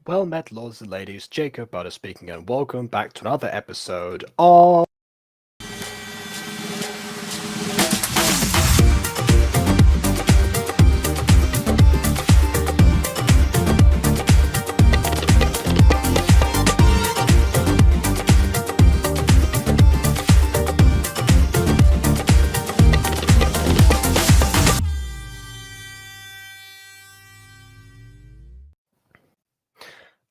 Well met, lords and ladies. Jacob Butter speaking, and welcome back to another episode of.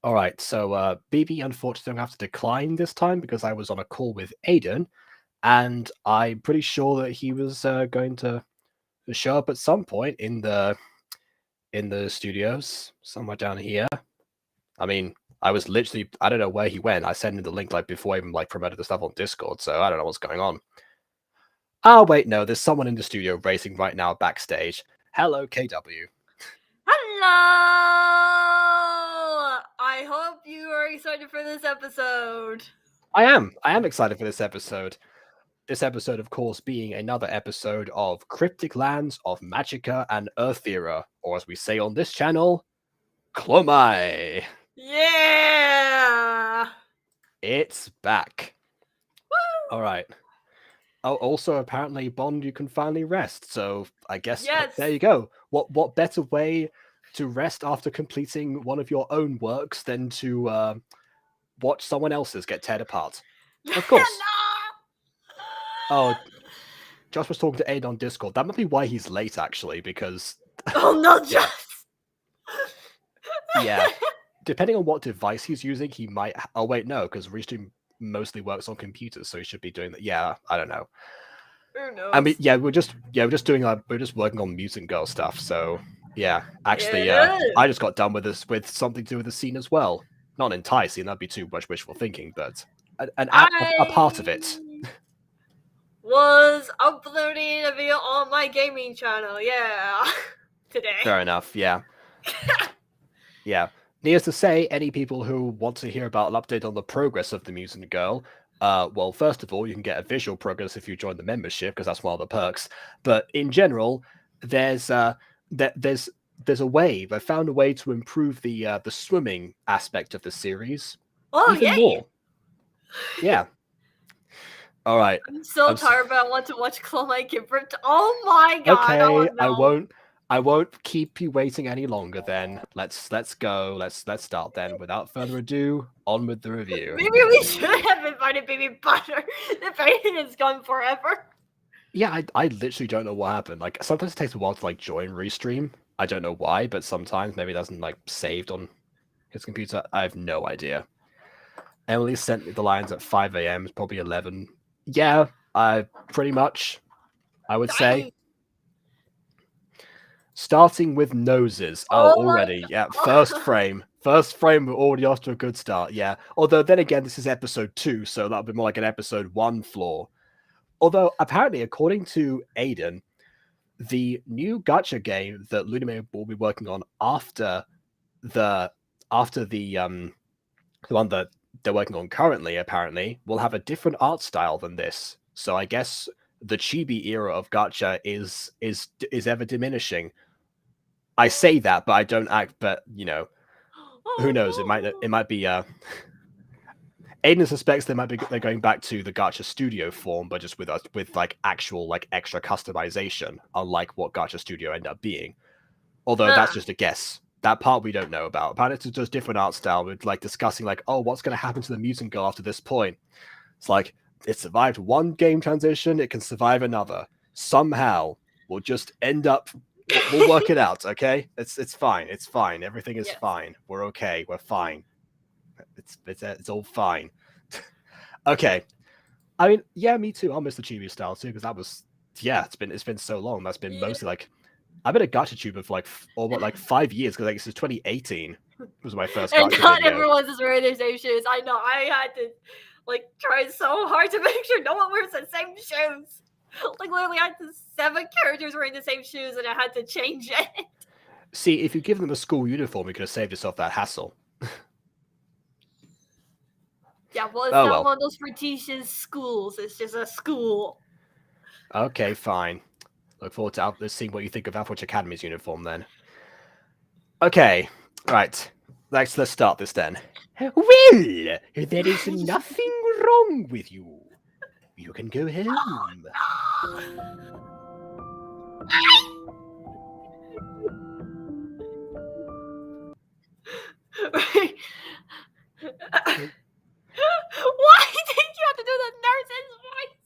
Alright, so BB unfortunately going to have to decline this time because I was on a call with Aiden, and I'm pretty sure that he was going to show up at some point in the studios, somewhere down here. I mean, I don't know where he went. I sent him the link before I even promoted the stuff on Discord, so I don't know what's going on. Oh wait, no, there's someone in the studio racing right now backstage. Hello, KW. Hello! I hope you are excited for this episode. I am excited for this episode. This episode, of course, being another episode of Cryptic Lands of Magica and Earthira, or as we say on this channel, C.L.o.M.a.E. Yeah! It's back. Woo! Alright. Oh, also, apparently, Bond, you can finally rest, so I guess there you go. What better way to rest after completing one of your own works than to watch someone else's get teared apart? Of course. Oh, Josh was talking to Aiden on Discord. That might be why he's late, actually, because... Oh, no, Josh! Yeah. Depending on what device he's using, he might... Oh, wait, no, because Restream mostly works on computers, so he should be doing that. Yeah, I don't know. Who knows? I mean, yeah, we're just working on Mutant Girl stuff, so... Yeah, actually, I just got done with something to do with the scene as well. Not an entire scene, that'd be too much wishful thinking, but a part of it. Was uploading a video on my gaming channel, yeah, today. Fair enough, yeah. Yeah. Needless to say, any people who want to hear about an update on the progress of the Mutant Girl, well, first of all, you can get a visual progress if you join the membership, because that's one of the perks. But in general, there's a way. They found a way to improve the swimming aspect of the series. Oh, even more. Yeah. All right. I'm so tired, but I want to watch C.L.o.M.a.E. get ripped. Oh my god! Okay, oh, no. I won't keep you waiting any longer. Then let's go. Let's start then. Without further ado, on with the review. Maybe we should have invited Baby Butter. The painting is gone forever. Yeah, I literally don't know what happened. Like sometimes it takes a while to join Restream. I don't know why, but sometimes maybe it doesn't saved on his computer. I have no idea. Emily sent me the lines at 5 a.m. It's probably 11. Yeah, pretty much, I would say. Starting with noses. Oh, already. Yeah, first frame. First frame, we're already off to a good start, yeah. Although, then again, this is episode 2, so that'll be more like an episode 1 flaw. Although, apparently, according to Aiden, the new gacha game that C.L.o.M.a.E. will be working on after the one that they're working on currently, apparently, will have a different art style than this. So I guess the chibi era of gacha is ever diminishing. I say that, but I don't act. But who knows? It might be. Aiden suspects they're going back to the gacha studio form, but just with actual extra customization, unlike what gacha studio ended up being. Although that's just a guess. That part we don't know about. Apparently it's just different art style with discussing oh, what's going to happen to the mutant girl after this point. It's it survived one game transition, it can survive another. Somehow we'll just end up. We'll work it out, okay? It's fine. It's fine. Everything is fine. We're okay. We're fine. It's all fine. Okay. I mean, yeah, me too. I'll miss the chibi style too, because that was it's been so long. That's been mostly I've been a gacha tuber for 5 years, because this is 2018 was my first gacha and not video. everyone's just wearing their same shoes. I know. I had to try so hard to make sure no one wears the same shoes. Literally, I had 7 characters wearing the same shoes, and I had to change it. See, if you give them a school uniform, you could have saved yourself that hassle. Yeah, well, it's not one of those fictitious schools. It's just a school. Okay, fine. Look forward to seeing what you think of Alpha Academy's uniform then. Okay, right. let's start this then. Well, there is nothing wrong with you. You can go home. Right. Why did you have to do the nurse's voice?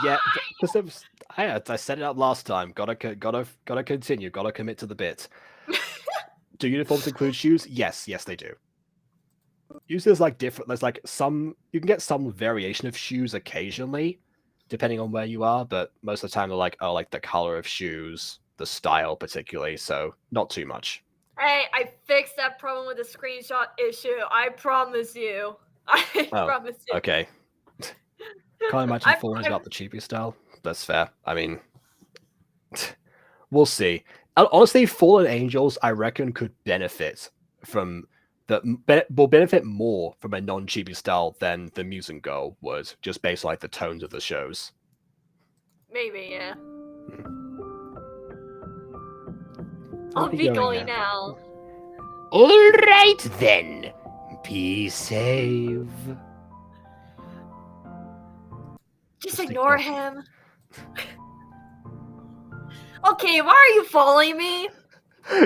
Yeah, because I said it out last time. Gotta continue. Gotta commit to the bit. Do uniforms include shoes? Yes, they do. Usually there's like different. There's like some. You can get some variation of shoes occasionally, depending on where you are. But most of the time they're like, oh, like the color of shoes, the style particularly. So not too much. Hey, I fixed that problem with the screenshot issue. I promise you. I promise you. Okay. Can't imagine falling about the cheapy style. That's fair. I mean, we'll see. Honestly, Fallen Angels, I reckon, could benefit from will benefit more from a non-chibi style than the Musen Girl would, just based on like the tones of the shows. Maybe, yeah. I'll be going now. All right then. Be safe. Just ignore him. Okay, why are you following me?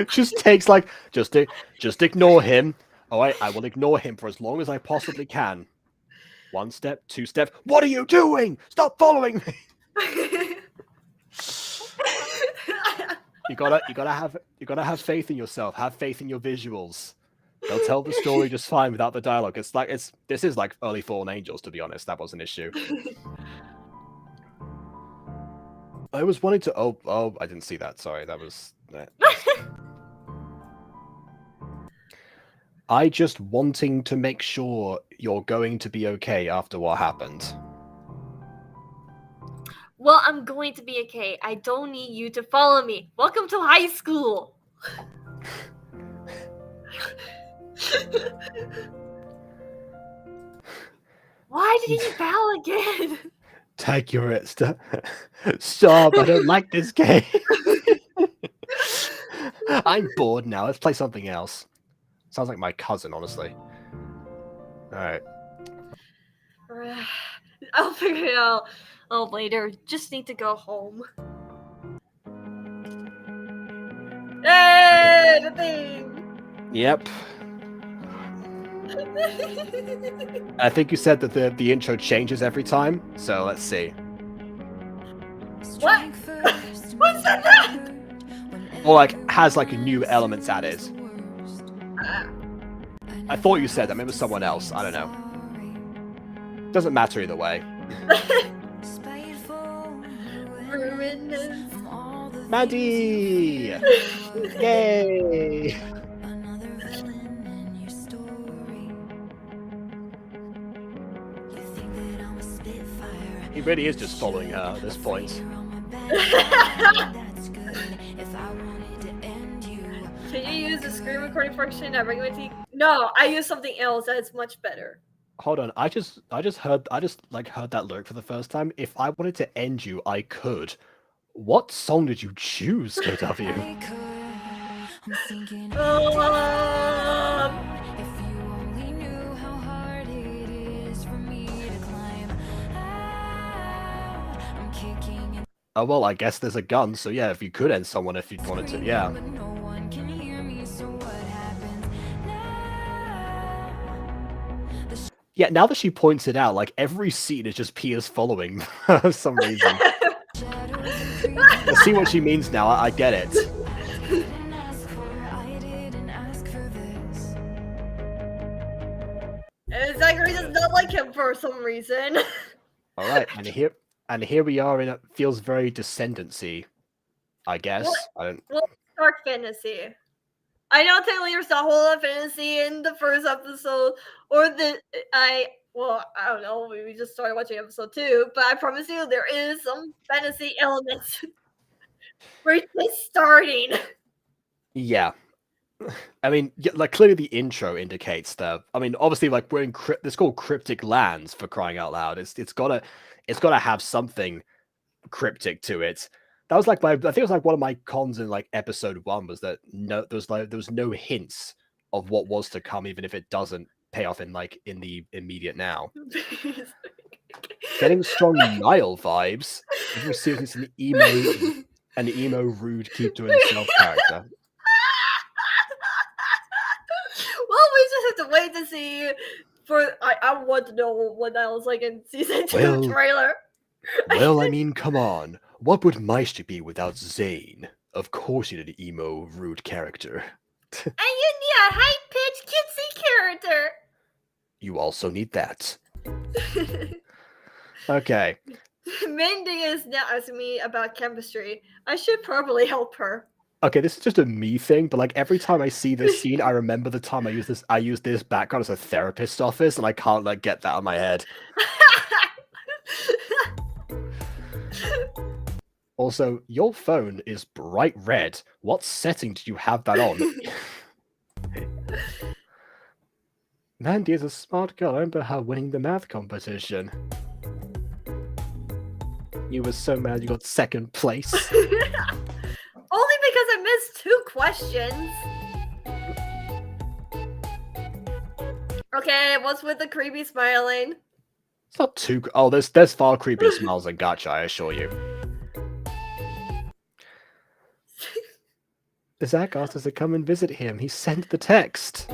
Just takes like just ignore him. All right, I will ignore him for as long as I possibly can. 1 step, 2 steps. What are you doing? Stop following me. You gotta have faith in yourself. Have faith in your visuals. They'll tell the story just fine without the dialogue. This is like early Fallen Angels, to be honest. That was an issue. I was wanting to. Oh, I didn't see that. Sorry, that was. I just wanting to make sure you're going to be okay after what happened. Well, I'm going to be okay. I don't need you to follow me. Welcome to high school. Why did you bow again? Take your it. Stop. I don't like this game. I'm bored now. Let's play something else. Sounds like my cousin, honestly. Alright. I'll figure it out later. Just need to go home. Hey, the thing! Yep. I think you said that the intro changes every time, so let's see. What? What's that? Or like has like new elements added. I thought you said that. Maybe it was someone else. I don't know. Doesn't matter either way. Mandy! Yay! He really is just following her at this point. Can you use the screen recording function at regular TV? No, I use something else that is much better. Hold on, I just heard that lyric for the first time. If I wanted to end you, I could. What song did you choose, KW? Oh well, I guess there's a gun, so yeah, if you could end someone if you wanted to, yeah. Yeah, now that she points it out, like every scene is just Pia's following for some reason. I see what she means now, I get it. And Zachary does not like him for some reason. Alright, and here we are in it feels very descendancy, I guess. Well, dark fantasy. I know technically there's not a whole lot of fantasy in the first episode, or I don't know, we just started watching episode 2, but I promise you there is some fantasy elements. We're just starting. Yeah. I mean, like clearly the intro indicates that. I mean, obviously, like we're in it's called Cryptic Lands, for crying out loud. It's gotta have something cryptic to it. That was like I think it was like one of my cons in like episode 1 was that there was no hints what was to come, even if it doesn't pay off in the immediate now. Getting strong Niall vibes. Everyone seriously is an emo rude keep to himself character. Well, we just have to wait to see. I want to know what that was like in season 2 trailer. Well, I mean, come on. What would Maestri be without Zane? Of course you need an emo, rude character. And you need a high-pitched kitsy character. You also need that. Okay. Mandy is now asking me about chemistry. I should probably help her. Okay, this is just a me thing, but like every time I see this scene, I remember the time I used this background as a therapist's office, and I can't like get that out of my head. Also, your phone is bright red. What setting did you have that on? Mandy is a smart girl. I remember her winning the math competition. You were so mad you got second place. Only because I missed 2 questions. Okay, what's with the creepy smiling? It's not too... Oh, there's far creepier smiles than Gacha, I assure you. Zach asked us to come and visit him. He sent the text.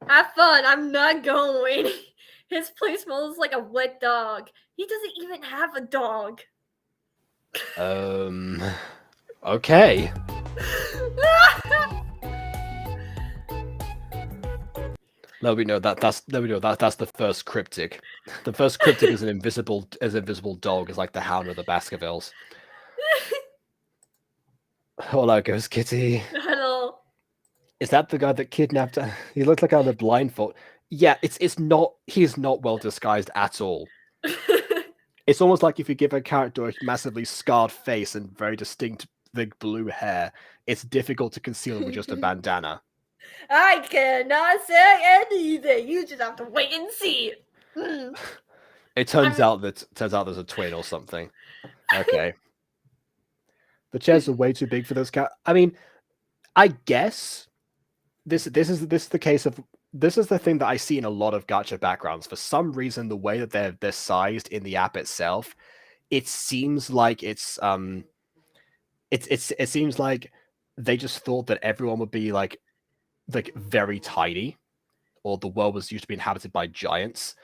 Have fun. I'm not going. His place smells like a wet dog. He doesn't even have a dog. Okay. No, we know that's the first Cryptic. The first Cryptic is an invisible dog, is like the Hound of the Baskervilles. Hello, Ghost Kitty. Hello. Is that the guy that kidnapped her? He looks like under blindfold. Yeah, he's not well disguised at all. It's almost like if you give a character a massively scarred face and very distinct big blue hair, it's difficult to conceal it with just a bandana. I cannot say anything. You just have to wait and see. It turns out there's a twin or something. Okay. The chairs are way too big for this cat. I mean, I guess this is the case of this is the thing that I see in a lot of gacha backgrounds. For some reason, the way that they're sized in the app itself, it seems like it seems like they just thought that everyone would be like very tiny, or the world was used to be inhabited by giants,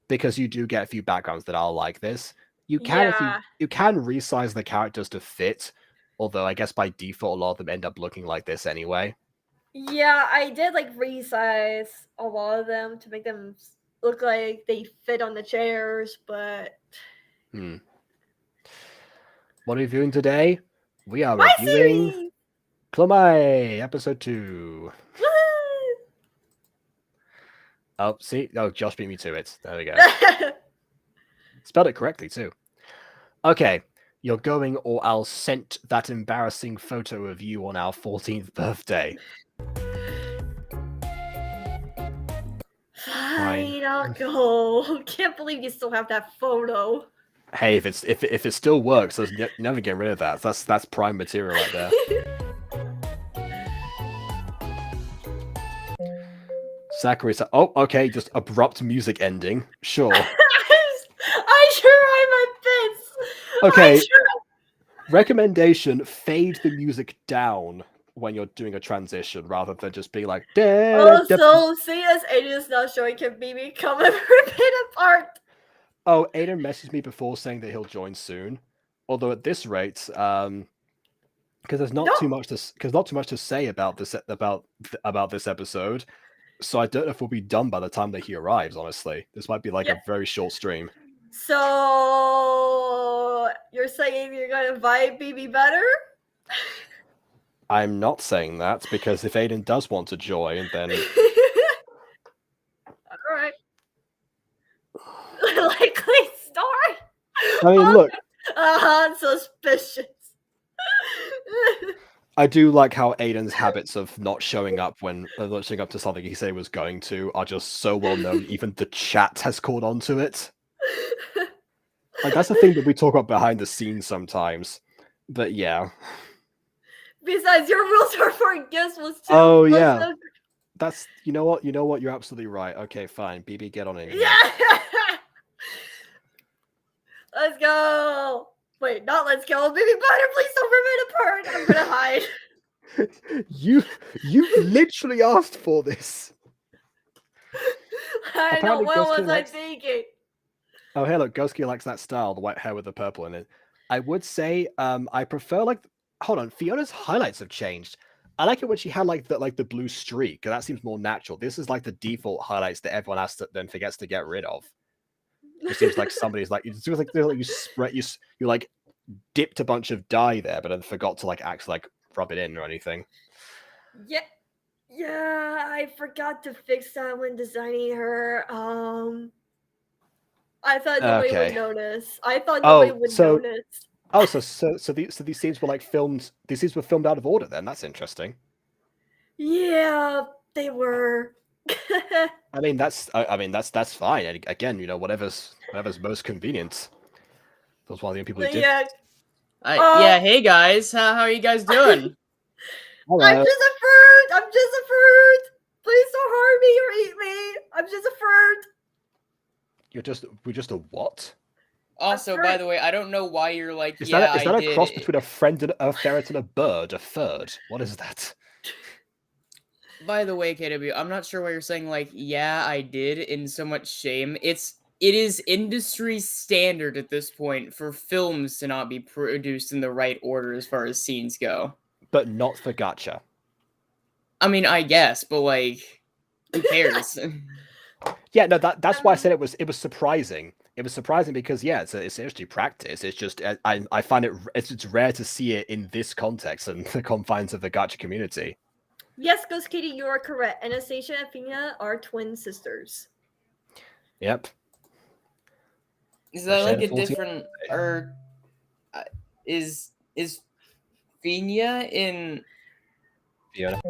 because you do get a few backgrounds that are like this. You can you can resize the characters to fit, although I guess by default a lot of them end up looking like this anyway. Yeah, I did like resize a lot of them to make them look like they fit on the chairs, but What are we viewing today? We are reviewing C.L.o.M.a.E, episode 2. Woo! Oh, see? Oh, Josh beat me to it. There we go. Spelled it correctly, too. Okay, you're going, or I'll send that embarrassing photo of you on our 14th birthday. Fine, I'll go. Can't believe you still have that photo. Hey, if it still works, there's never getting rid of that. That's prime material right there. Sakura said, "Oh, okay, just abrupt music ending. Sure." I'm a this. Okay. Recommendation: fade the music down when you're doing a transition, rather than just being like. Also, seeing as Aiden is not showing can be become a bit apart. Oh, Aiden messaged me before saying that he'll join soon. Although at this rate, because there's not too much to say about this episode. So I don't know if we'll be done by the time that he arrives, honestly. This might be like a very short stream. So you're saying you're gonna invite BB better? I'm not saying that, because if Aiden does want to join, then alright. Likely story? I mean, look. Suspicious. I do like how Aiden's habits of not showing up to something he said he was going to are just so well known. Even the chat has caught on to it. Like, that's the thing that we talk about behind the scenes sometimes. But yeah. Besides, your rules are for gifts was 2 Oh, plus yeah. the... That's you know what? You're absolutely right. Okay, fine. BB, get on in here. Yeah! Let's go! Wait, not let's go. Baby Butter, please don't rip it apart. I'm gonna hide. you literally asked for this. I know, Apparently, what Ghostly was I likes. thinking? Oh, hey, look, Ghostly likes that style, the white hair with the purple in it. I would say, I prefer like. Hold on, Fiona's highlights have changed. I like it when she had like the blue streak. That seems more natural. This is like the default highlights that everyone has to then forgets to get rid of. It seems like somebody's like it seems like you spread you like dipped a bunch of dye there, but then forgot to like actually like rub it in or anything. Yeah, yeah, I forgot to fix that when designing her. I thought nobody would Okay. notice. I thought nobody Oh, would so notice. these scenes were like filmed. These scenes were filmed out of order. Then that's interesting. Yeah, they were. I mean, that's fine. And again, whatever's most convenient. Those one of the only people who did. Yeah. Yeah, hey guys, how are you guys doing? Hello. I'm just a fruit. I'm just a fruit. Please don't harm me or eat me. I'm just a fruit. We're just a what? Also, by the way, I don't know why you're like, Is yeah, that a I did cross it. between a friend and a ferret and a bird? A third? What is that? By the way, KW, I'm not sure why you're saying like, yeah, I did in so much shame. It is industry standard at this point for films to not be produced in the right order as far as scenes go. But not for Gacha. I mean, I guess, but like, who cares? Yeah, no, that's why I said it was surprising. It was surprising because yeah, it's actually practice. It's just I find it's rare to see it in this context and the confines of the Gacha community. Yes, Ghost Kitty, you are correct. Anastasia and Athena are twin sisters. Yep. Is that like a 14? different or is Fina in? Fiona.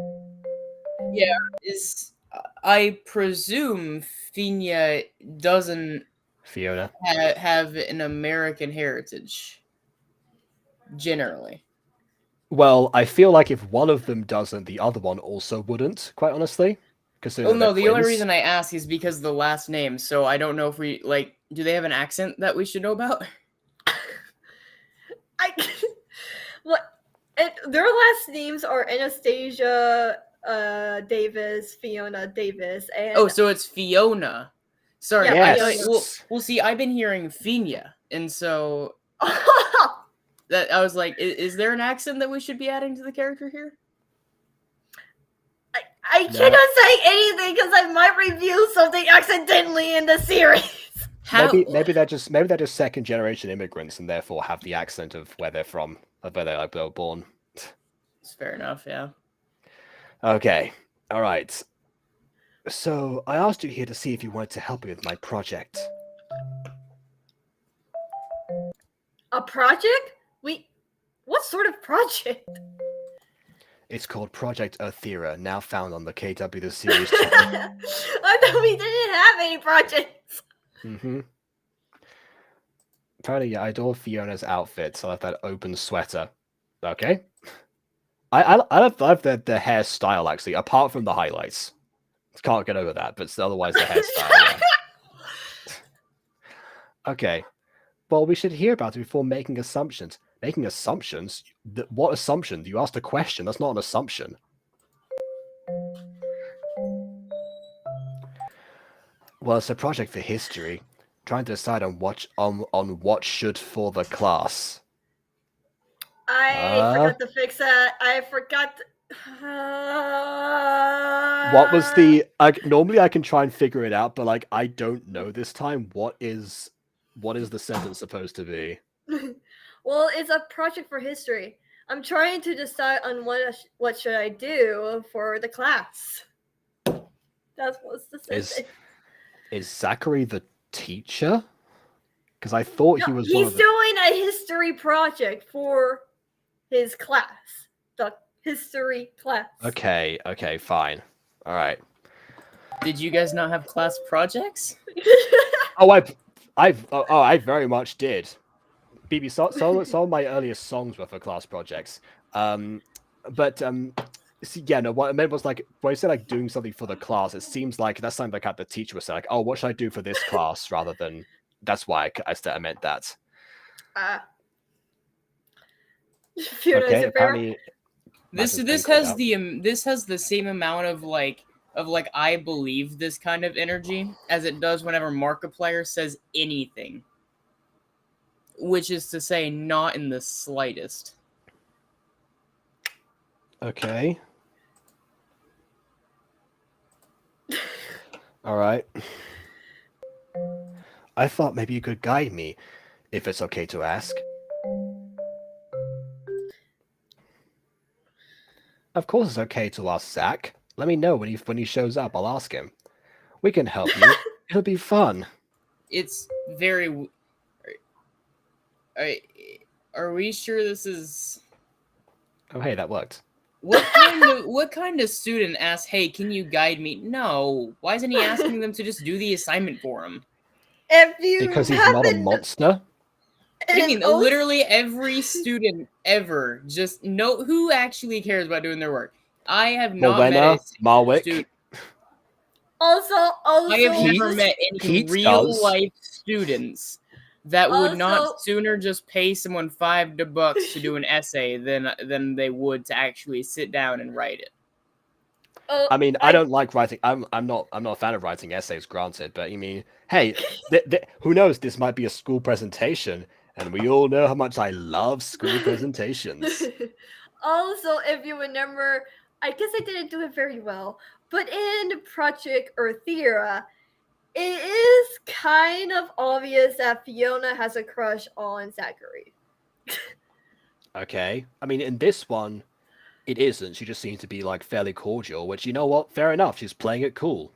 Yeah, is I presume Fina doesn't Fiona. have an American heritage generally. Well, I feel like if one of them doesn't, the other one also wouldn't. Quite honestly, Oh no, the only reason I ask is because of the last name. So I don't know if we like. Do they have an accent that we should know about? What? Their last names are Anastasia Davis, Fiona Davis, and Oh, so it's Fiona. Sorry, Yeah, yes. Well, see, I've been hearing Fina, and so that I was like, is there an accent that we should be adding to the character here? I cannot say anything because I might reveal something accidentally in the series. Maybe they're just second generation immigrants and therefore have the accent of where they're from, of where they were born. It's fair enough, yeah. Okay, all right. So I asked you here to see if you wanted to help me with my project. A project? What sort of project? It's called Project Earthira, now found on the KW The Series I thought we didn't have any projects. Mm-hmm. Apparently, yeah, I adore Fiona's outfit. So I love that open sweater. Okay. I love the hairstyle, actually, apart from the highlights. Can't get over that, but otherwise the hairstyle, yeah. Okay. Well, we should hear about it before making assumptions. Making assumptions? What assumption? You asked a question. That's not an assumption. Well, it's a project for history. Trying to decide on what should for the class. I forgot to fix that. I forgot. What was the? Normally I can try and figure it out, but like I don't know this time. What is the sentence supposed to be? Well, it's a project for history. I'm trying to decide on what should I do for the class. That's what's the sentence. Is Zachary the teacher? Because I thought he was. He's doing a history project for his class. The history class. Okay, fine. All right. Did you guys not have class projects? Oh, I very much did. BB, some of my earliest songs were for class projects. But see, yeah, no. What I meant was like when I said like doing something for the class. It seems like that sounded like the teacher was saying like, "Oh, what should I do for this class?" rather than that's why I meant that. Fiona, is Okay, it fair? apparently This Magnus this being called has out. this has the same amount of like I believe this kind of energy as it does whenever Markiplier says anything, which is to say, not in the slightest. Okay. All right. I thought maybe you could guide me, if it's okay to ask. Of course it's okay to ask Zach. Let me know when he shows up. I'll ask him. We can help you. It'll be fun. It's very. Are we sure this is? Oh, hey, that worked. What kind of student asks, "Hey, can you guide me?" No. Why isn't he asking them to just do the assignment for him? If you Because he's not a monster. I mean, literally every student ever just know who actually cares about doing their work. I have not met a Marwick. student. Also, I have never met any Pete real does. life students that would not Also- sooner just pay someone $5 to do an essay than they would to actually sit down and write it. I mean, I don't like writing. I'm not a fan of writing essays, granted. But you mean, hey, who knows? This might be a school presentation, and we all know how much I love school presentations. Also, if you remember, I guess I didn't do it very well, but in Project Earthira, it is kind of obvious that Fiona has a crush on Zachary. Okay, I mean, in this one, it isn't. She just seems to be like fairly cordial, which, you know what? Fair enough. She's playing it cool.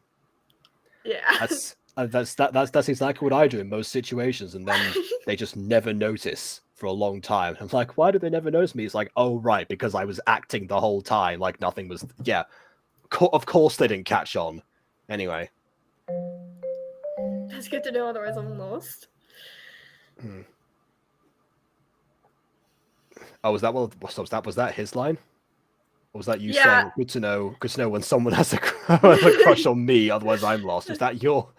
Yeah. That's exactly what I do in most situations, and then they just never notice for a long time. I'm like, why do they never notice me? It's like, oh right, because I was acting the whole time like nothing was. Yeah, of course they didn't catch on. Anyway, That's good to know, otherwise I'm lost. Oh, was that his line? Or was that you Yeah. saying, good to know when someone has a crush on me, otherwise I'm lost? Was that your...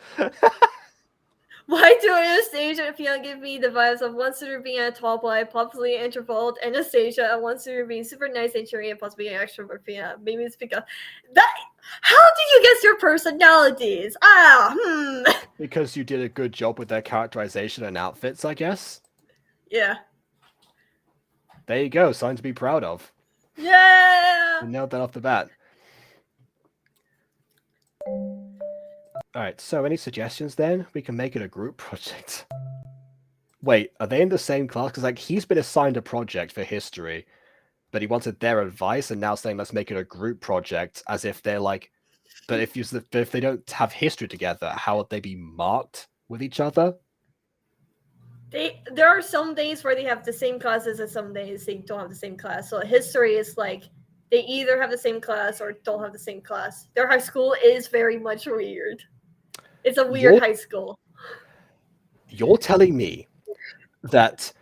Why do Anastasia and Fiona give me the vibes of one student being a tall boy, possibly an introvert, Anastasia, and one student being super nice and cheery and possibly an extrovert Fiona? Maybe it's because that. How did you guess your personalities? Because you did a good job with their characterization and outfits, I guess. Yeah. There you go, something to be proud of. Yeah. You nailed that off the bat. Alright, so any suggestions then? We can make it a group project. Wait, are they in the same class? Because like he's been assigned a project for history, but he wanted their advice, and now saying let's make it a group project, as if they're like, but if they don't have history together, how would they be marked with each other? There are some days where they have the same classes, and some days they don't have the same class. So history is like they either have the same class or don't have the same class. Their high school is very much weird. It's a weird high school. You're telling me that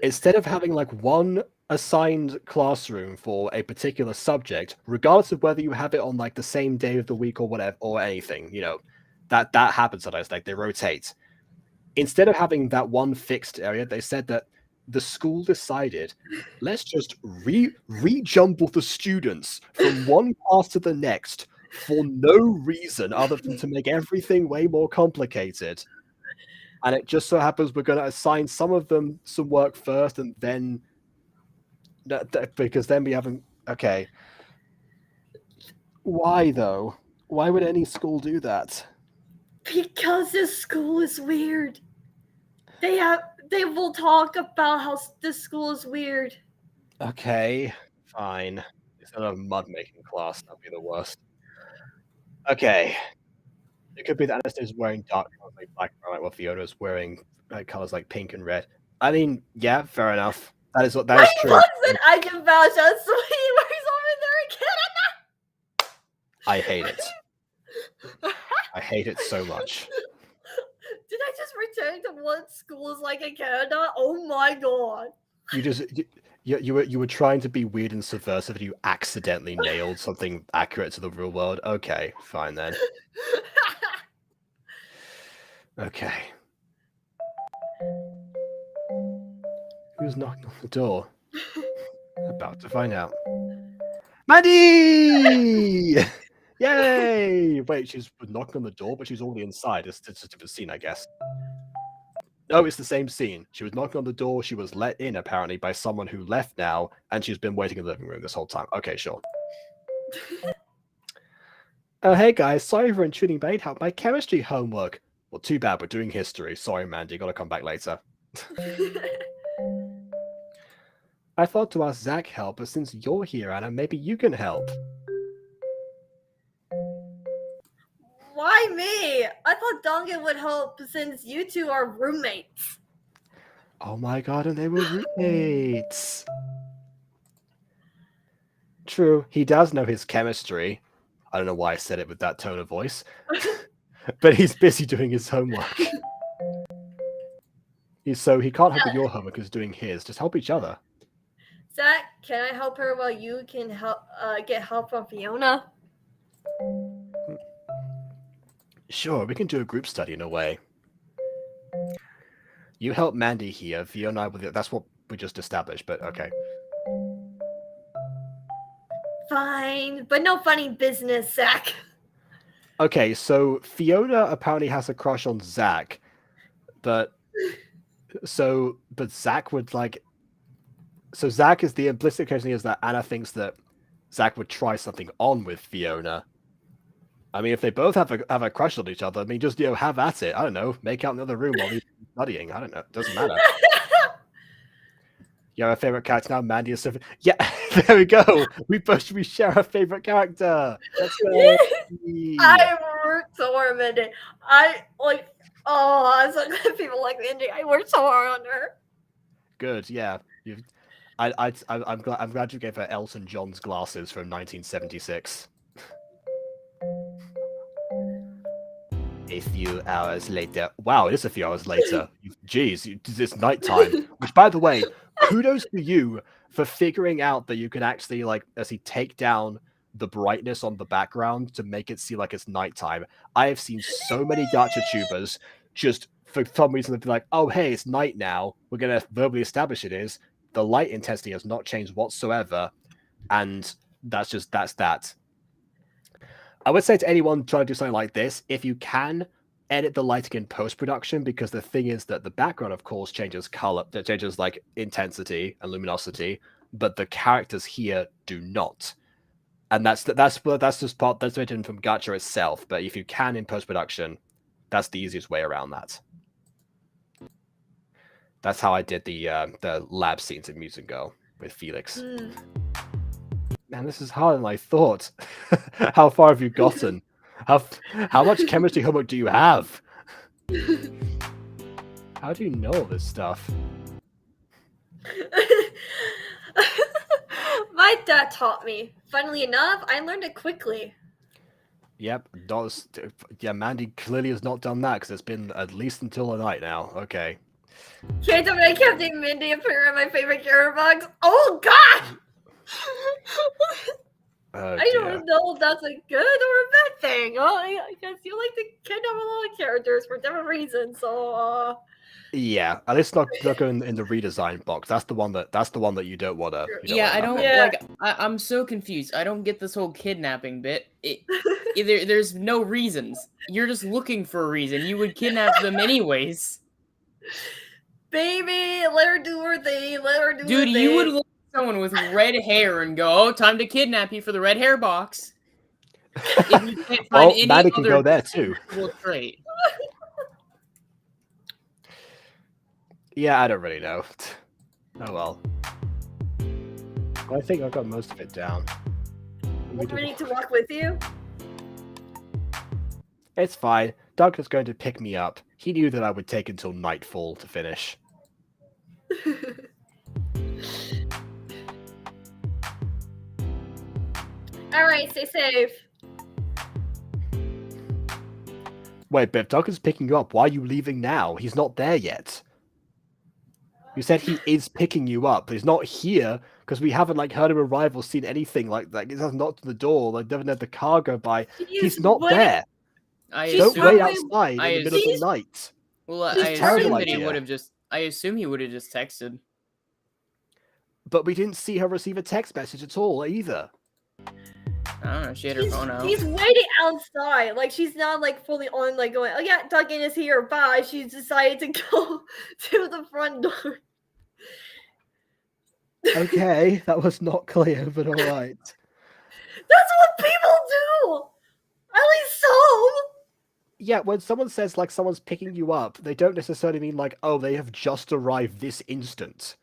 instead of having like one assigned classroom for a particular subject, regardless of whether you have it on like the same day of the week or whatever or anything, you know, that happens sometimes, like they rotate. Instead of having that one fixed area, they said that the school decided, let's just re-jumble the students from one class to the next for no reason other than to make everything way more complicated. And it just so happens we're going to assign some of them some work first, and then because then we haven't. Okay. Why though? Why would any school do that? Because this school is weird. They will talk about how this school is weird. Okay, fine. Instead of a mud making class, that'd be the worst. Okay. It could be that Anastasia's wearing dark colors like black and white, while Fiona's wearing colors like pink and red. I mean, yeah, fair enough. That is true. I can vouch on so he wears over there in Canada. I hate it. I hate it so much. Did I just return to what school is like in Canada? Oh my god. You were trying to be weird and subversive, and you accidentally nailed something accurate to the real world. Okay, fine then. Okay. Who's knocking on the door? About to find out. Mandy! Yay! Wait, she's knocking on the door, but she's already inside. It's just a different scene, I guess. No, it's the same scene. She was knocking on the door. She was let in, apparently, by someone who left now, and she's been waiting in the living room this whole time. Okay, sure. Oh, hey guys, sorry for intruding, but I need help my chemistry homework. Well, too bad, we're doing history. Sorry, Mandy, gotta come back later. I thought to ask Zach help, but since you're here, Anna, maybe you can help. Why me? I thought Duncan would help since you two are roommates. Oh my god, and they were roommates. True, he does know his chemistry. I don't know why I said it with that tone of voice. But he's busy doing his homework. So he can't help with your homework because he's doing his. Just help each other. Zach, can I help her while you can help get help from Fiona? Sure, we can do a group study in a way. You help Mandy here, Fiona with it. That's what we just established, but okay. Fine, but no funny business, Zach. Okay, so Fiona apparently has a crush on Zach, but Zach would like. So Zach is the implicit question is that Anna thinks that Zach would try something on with Fiona. I mean, if they both have a crush on each other, I mean, just have at it. I don't know, make out in the other room while they're studying. I don't know, it doesn't matter. You have a favorite character now, Mandy is yeah. There we go. We share a favorite character. That's great. I worked so hard, Mandy. I'm so glad people like Mandy. I worked so hard on her. Good, yeah. I'm glad you gave her Elton John's glasses from 1976. A few hours later. Wow, it is a few hours later. Jeez, it's nighttime. Which, by the way, kudos to you for figuring out that you can actually, take down the brightness on the background to make it seem like it's nighttime. I have seen so many Gacha tubers just, for some reason, be like, oh, hey, it's night now. We're going to verbally establish it is. The light intensity has not changed whatsoever. And that's that. I would say to anyone trying to do something like this, if you can, edit the lighting in post-production, because the thing is that the background, of course, changes color, that changes intensity and luminosity, but the characters here do not. And that's just part that's written from Gacha itself. But if you can in post-production, that's the easiest way around that. That's how I did the lab scenes in Music Girl with Felix. Man, this is harder than I thought. How far have you gotten? How much chemistry homework do you have? How do you know all this stuff? My dad taught me. Funnily enough, I learned it quickly. Yep, Mandy clearly has not done that because it's been at least until the night now. Okay. Can't tell me I kept seeing Mindy appear in my favorite character box. Oh God! I don't know if that's a good or a bad thing. I guess you like to kidnap a lot of characters for different reasons. So yeah, at least not going in the redesign box. That's the one that you don't want to. Yeah, I don't like. I'm so confused. I don't get this whole kidnapping bit. There's no reasons. You're just looking for a reason. You would kidnap them anyways. Baby, let her do her thing. Let her do her thing. Dude, you would look at someone with red hair and go, "Oh, time to kidnap you for the red hair box." If you can't find any Mandy can go there too. Trait. Yeah, I don't really know. Oh well. I think I've got most of it down. We need to walk with you? It's fine. Douglas going to pick me up. He knew that I would take until nightfall to finish. Alright, stay safe. Wait, but if Douglas is picking you up, why are you leaving now? He's not there yet. You said he is picking you up, but he's not here because we haven't like heard him arrive or seen anything like that. He hasn't knocked on the door, like never had the car go by. He's not there. I Don't assume, wait probably- outside in the middle of the She's- night. well, I She's terrible assume that he idea. would have just. I assume he would have just texted. But we didn't see her receive a text message at all either. I don't know. She had her phone out. He's waiting outside. Like, she's not, like, fully on, like, going, oh, yeah, Duncan is here, bye. She's decided to go to the front door. Okay, that was not clear, but all right. That's what people do! At least some! Yeah, when someone says like someone's picking you up, they don't necessarily mean like, oh, they have just arrived this instant.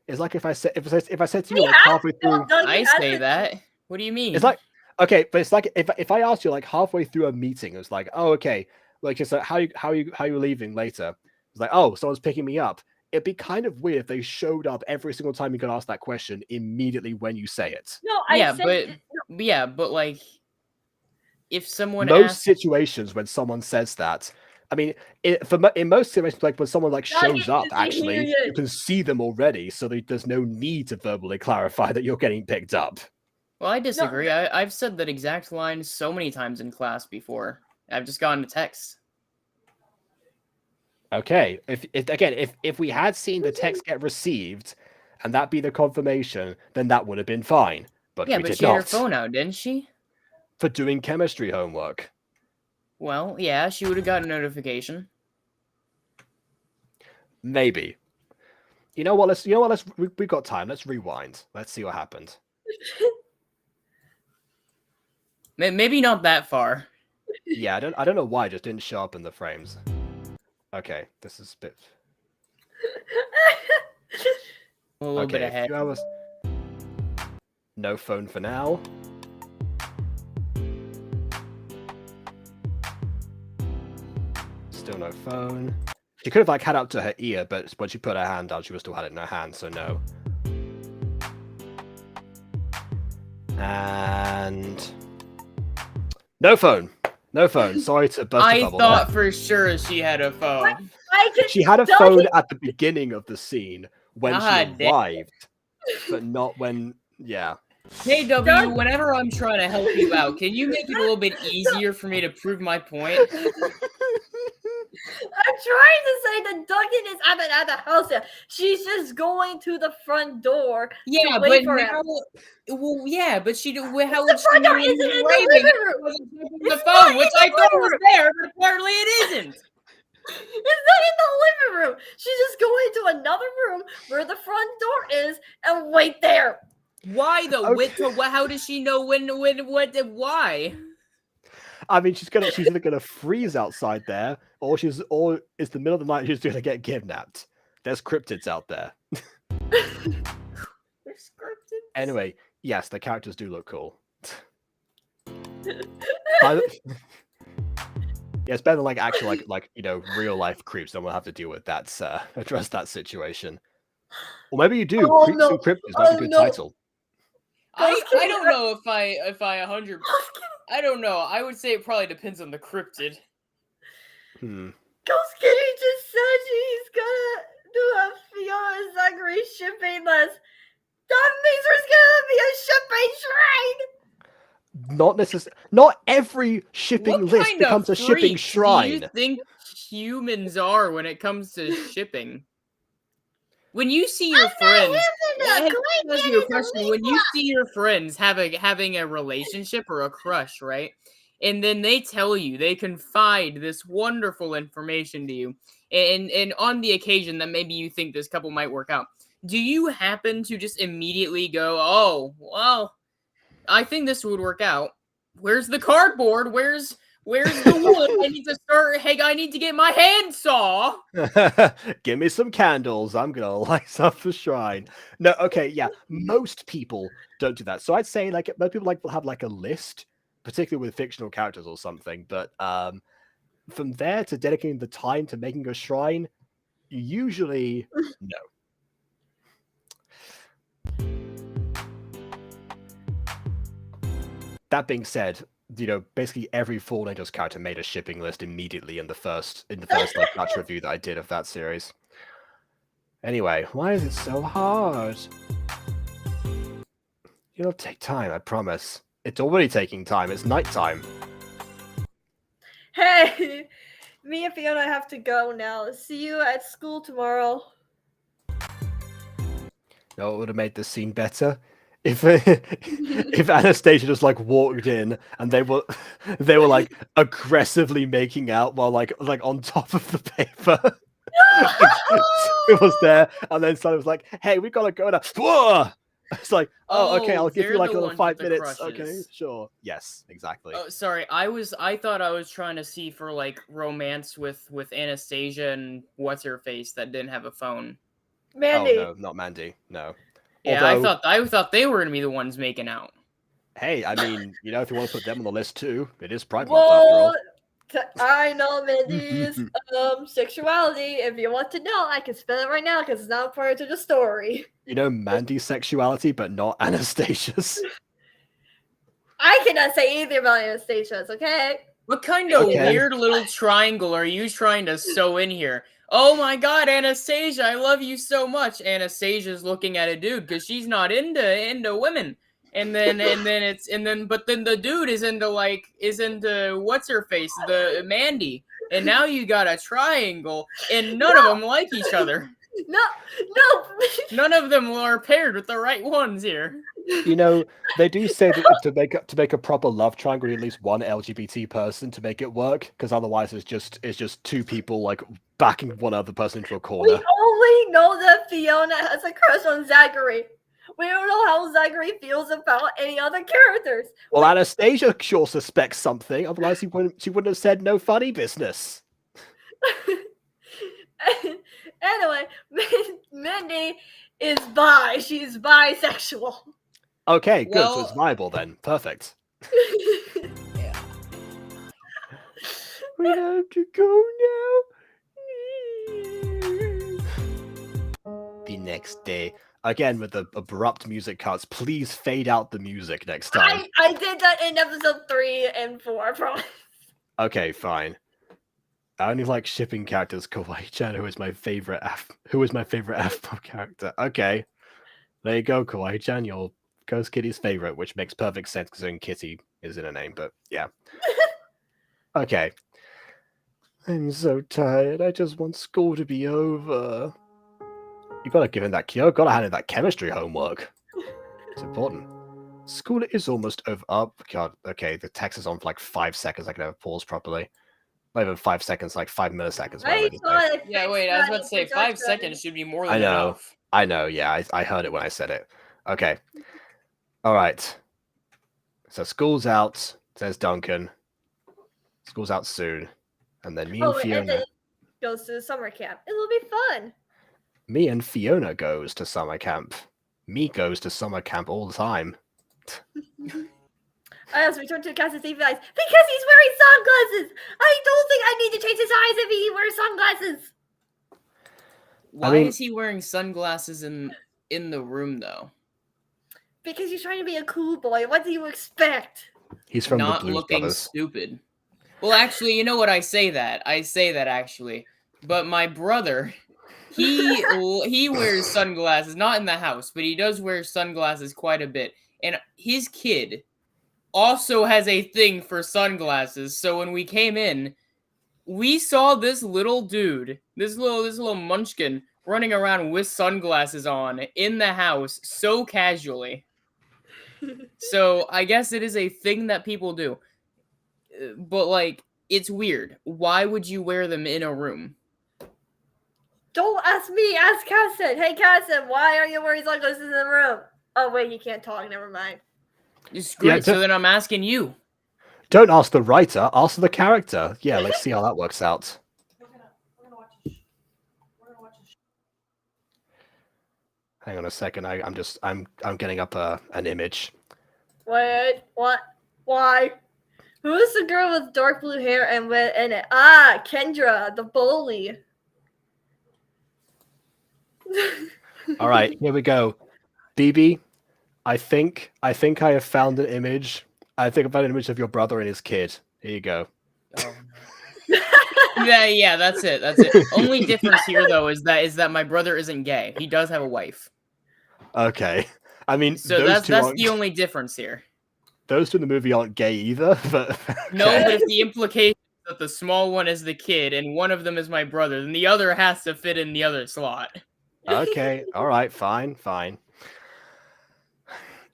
It's like if I said to you like halfway through, I say that. What do you mean? it's like okay, but it's like if I asked you like halfway through a meeting, it's like, oh, okay, like just like how you leaving later? It's like, oh, someone's picking me up. It'd be kind of weird if they showed up every single time you got asked that question immediately when you say it. No, but like, if someone Most asks, situations when someone says that, I mean, in most situations, like when someone like shows up, actually, you can see them already, so there's no need to verbally clarify that you're getting picked up. well, I disagree. I've said that exact line so many times in class before. I've just gotten a text. Okay, if we had seen the text get received, and that be the confirmation, then that would have been fine. But Yeah, we but did she had her not. phone out, didn't she? For doing chemistry homework. Well, yeah, she would have got a notification. Maybe. You know what? We've got time. Let's rewind. Let's see what happened. Maybe not that far. Yeah, I don't know why it just didn't show up in the frames. Okay, this is a bit. A little bit A ahead. few hours. No phone for now. Still no phone. She could have like had it up to her ear, but when she put her hand down, she would still had it in her hand, so no. And no phone. No phone. Sorry to burst the I bubble. thought for sure she had a phone. She had a phone at the beginning of the scene when God she arrived, but not when. Yeah. Hey W, whenever I'm trying to help you out, can you make it a little bit easier for me to prove my point? I'm trying to say that Duncan is at the house yet. She's just going to the front door. Yeah, to wait but for now, him. well, yeah, but she. How The would she front door know isn't when in he the was living arriving? room. It wasn't checking It's the phone, not which in the I thought living was room. there, but apparently it isn't. It's not in the living room. She's just going to another room where the front door is and wait there. Why though? Okay. How does she know why? I mean, she's either gonna freeze outside there, or it's the middle of the night. She's gonna get kidnapped. There's cryptids out there. They're scripted. Anyway, yes, the characters do look cool. Yeah, it's better than like actual like real life creeps. Then we'll have to deal with that. Address that situation. Or maybe you do. Oh, Creeps no. and cryptids might be a good no. title. I don't know if I 100. I don't know. I would say it probably depends on the cryptid. Ghost Kitty just said she's gonna do a Fiona Zachary shipping list. That means there's gonna be a shipping shrine. Not necessarily. Not every shipping What list kind becomes a of shipping freaks shrine. do you think humans are when it comes to shipping? When you see your friends, let me ask you a question. When you see your friends having a relationship or a crush, right? And then they tell you, they confide this wonderful information to you, and on the occasion that maybe you think this couple might work out, do you happen to just immediately go, oh, well, I think this would work out. Where's the cardboard? Where's the wood? I need to get my handsaw. Give me some candles. I'm gonna light up the shrine. No, okay, yeah. Most people don't do that. So I'd say like most people will have like a list, particularly with fictional characters or something. But from there to dedicating the time to making a shrine, usually no. That being said, basically every Fallen Angels character made a shipping list immediately in the first like Gacha review that I did of that series. Anyway, why is it so hard? It'll take time, I promise. It's already taking time. It's nighttime. Hey, me and Fiona have to go now. See you at school tomorrow. No, it would have made the scene better if Anastasia just like walked in and they were like aggressively making out while like on top of the paper. It was there, and then someone was like, "Hey, we gotta go now." Whoa! It's like, oh, okay, I'll give you they're like the another ones 5 with the minutes. Okay, crushes. sure. Yes, exactly. Oh, sorry. I thought I was trying to see for like romance with Anastasia and what's her face that didn't have a phone. Mandy. Oh no, not Mandy. No. Yeah, Although, I thought they were gonna be the ones making out. hey, I mean, if you want to put them on the list too, it is Pride Month after all. I know Mandy's sexuality. If you want to know, I can spell it right now because it's not part of the story. You know Mandy's sexuality, but not Anastasia's. I cannot say anything about Anastasia's, okay? What kind of Okay. weird little triangle are you trying to sew in here? Oh my god, Anastasia, I love you so much. Anastasia's looking at a dude because she's not into women. But then the dude is into what's her face, the Mandy. And now you got a triangle, and none of them like each other. No. None of them are paired with the right ones here. You know, they do say that to make a proper love triangle, you need at least one LGBT person to make it work, because otherwise it's just two people like backing one other person into a We corner. only know that Fiona has a crush on Zachary. We don't know how Zachary feels about any other characters. Well, Anastasia sure suspects something, otherwise she wouldn't have said no funny business. Anyway, Mandy is bi. She's bisexual. Okay, good. So Well- it's viable then. Perfect. Yeah. We have to go now. The next day, again with the abrupt music cuts. Please fade out the music next time. I did that in episode 3 and 4, I promise. Okay, fine. I only like shipping characters Kawaii-chan, who is my favorite F-pop character. Okay. There you go, Kawaii-chan, your Ghost Kitty's favorite, which makes perfect sense considering Kitty is in a name, but yeah. Okay. I'm so tired. I just want school to be over. You gotta give him that gotta hand him that chemistry homework. It's important. School is almost over. Oh god, okay, the text is on for like 5 seconds. I can never pause properly. Not even 5 seconds, like 5 milliseconds. Yeah, wait, I was about to say 5 seconds should be more than enough. I know, yeah, I heard it when I said it. Okay. Alright. So school's out, says Duncan. School's out soon. And then me and Fiona. And then goes to the summer camp. It'll be fun. Me and Fiona goes to summer camp. Me goes to summer camp all the time. I also return to Cass's eyes because he's wearing sunglasses. I don't think I need to change his eyes if he wears sunglasses. Why is he wearing sunglasses in the room though? Because he's trying to be a cool boy. What do you expect? He's from Not the Blues looking Brothers. stupid. Well, actually, you know what? I say that actually. But my brother, he wears sunglasses, not in the house, but he does wear sunglasses quite a bit. And his kid also has a thing for sunglasses. So when we came in, we saw this little dude, this little munchkin running around with sunglasses on in the house so casually. So I guess it is a thing that people do. But like, it's weird. Why would you wear them in a room? Don't ask me, ask Casson. Hey Casson, why are you wearing sunglasses in the room? Oh wait, you can't talk, never mind. It's great, so then I'm asking you. Don't ask the writer, ask the character. Yeah, let's see how that works out. Hang on a second, I'm getting up an image. Wait, what? Why? Who's the girl with dark blue hair and red in it? Ah, Kendra, the bully. Alright, here we go. BB, I think I have found an image. I think I found an image of your brother and his kid. Here you go. Oh. Yeah, that's it. That's it. Only difference here, though, is that my brother isn't gay. He does have a wife. Okay. I mean, So those two that's aren't. the only difference here. Those two in the movie aren't gay either. But No, okay. but if the implication is that the small one is the kid and one of them is my brother, then the other has to fit in the other slot. Okay. All right. Fine. Fine.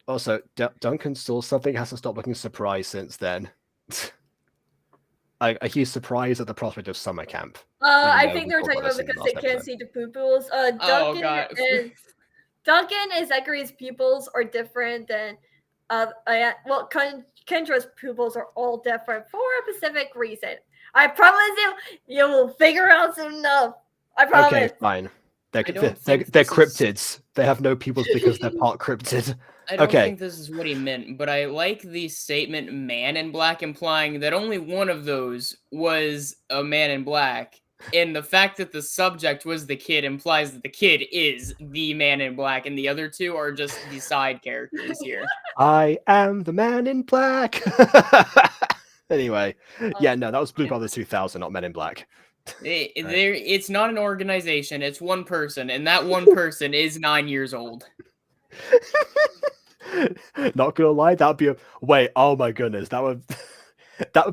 Also, Duncan saw something has to stop looking surprised since then. He's surprised at the prospect of summer camp. I though think we they were talked talking about this about in the because they last can't episode. see the pupils. Oh god. Duncan and Zachary's pupils are different than well, Kendra's pupils are all different for a specific reason. I promise you will figure out soon enough. I promise. Okay, fine. They're I don't they're think this is- cryptids. They have no pupils because they're part cryptid. I don't Okay. think this is what he meant, but I like the statement "man in black" implying that only one of those was a man in black, and the fact that the subject was the kid implies that the kid is the man in black, and the other two are just the side characters here. I am the man in black. Anyway, yeah, no, that was Blue Brothers 2000, not Men in Black. It's not an organization; it's one person, and that one person is 9 years old. Not gonna lie, that'd be a wait. Oh my goodness, that would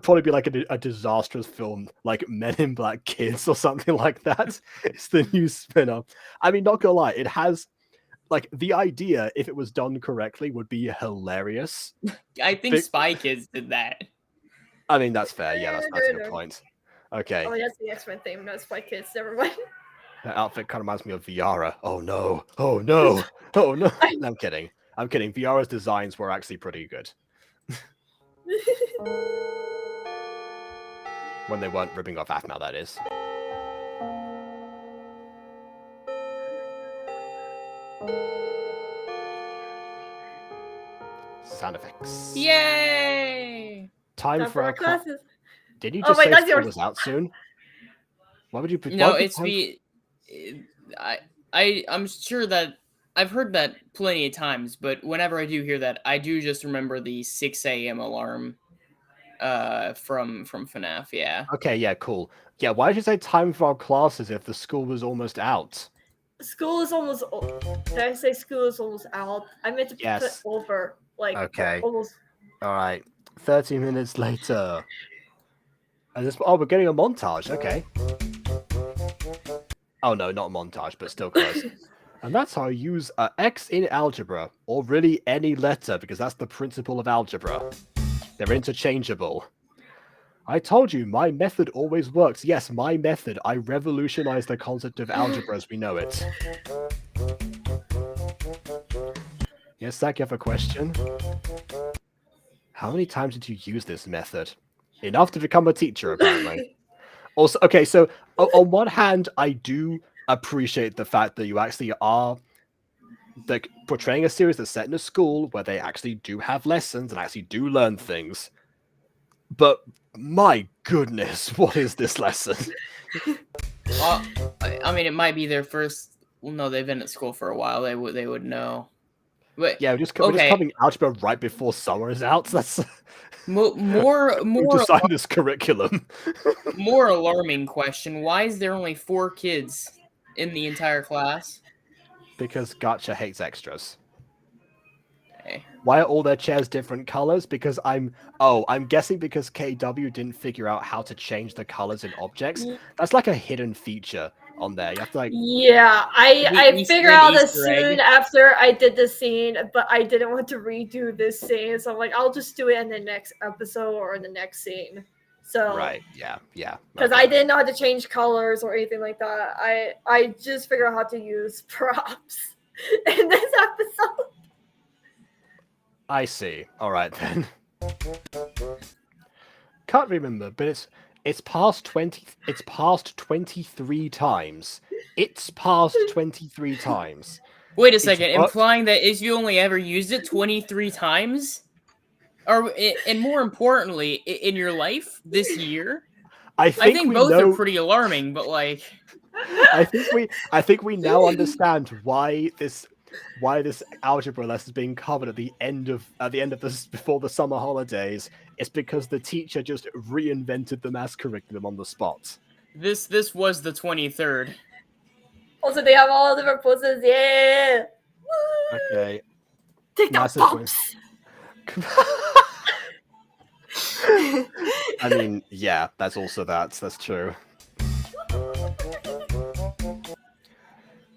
probably be like a disastrous film, like Men in Black Kids or something like that. It's the new spin-off. I mean, not gonna lie, it has like the idea, if it was done correctly, would be hilarious. I think Spy Kids did that. I mean, that's fair. Yeah, that's a good point. Okay. Oh, that's the X-Men theme. No, Spy Kids. Never mind. That outfit kind of reminds me of Viara. Oh no! Oh no! Oh no! I'm kidding. I'm kidding. Viara's designs were actually pretty good. When they weren't ripping off Aphmau, that is. Sound effects. Yay! Time for our classes. Did you Oh, just wait, say that's school yours. was out soon? Why would you? No, it's I'm sure that I've heard that plenty of times, but whenever I do hear that, I do just remember the 6 a.m. alarm from FNAF, yeah. Okay, yeah, cool. Yeah, why did you say time for our classes if the school was almost out? School is almost. Did I say school is almost out? I meant to Yes. put over. Like Okay. almost. All right. 30 minutes later. Oh, we're getting a montage. Okay. Oh no, not a montage, but still close. And that's how I use X in algebra, or really any letter, because that's the principle of algebra. They're interchangeable. I told you, my method always works. Yes, my method. I revolutionized the concept of algebra as we know it. Yes, Zach, you have a question? How many times did you use this method? Enough to become a teacher, apparently. Also, okay, so on one hand, I do appreciate the fact that you actually are like portraying a series that's set in a school where they actually do have lessons and actually do learn things. But my goodness, what is this lesson? I mean, it might be their first. Well, no, they've been at school for a while. They would know. But yeah, we're just covering algebra right before summer is out. So that's more design this curriculum. More alarming question: why is there only 4 kids in the entire class? Because Gacha hates extras. Okay. Why are all their chairs different colors? Because I'm guessing because KW didn't figure out how to change the colors in objects. That's like a hidden feature on there. You have to like. Yeah, I figured out this soon after I did the scene, but I didn't want to redo this scene, so I'm like, I'll just do it in the next episode or in the next scene. So right, yeah. Because I didn't know how to change colors or anything like that. I just figured out how to use props in this episode. I see. All right then. Can't remember, but it's past 20. It's past 23 times. It's past 23 times. Wait a second, implying that if you only ever used it 23 times, and more importantly, in your life this year. I think both are pretty alarming, but like. I think we now understand why this algebra lesson is being covered at the end of this before the summer holidays. It's because the teacher just reinvented the math curriculum on the spot. This was the 23rd. Also, they have all different poses. Yeah. Woo! Okay. Take that Massive bumps. I mean, yeah, that's also that's true.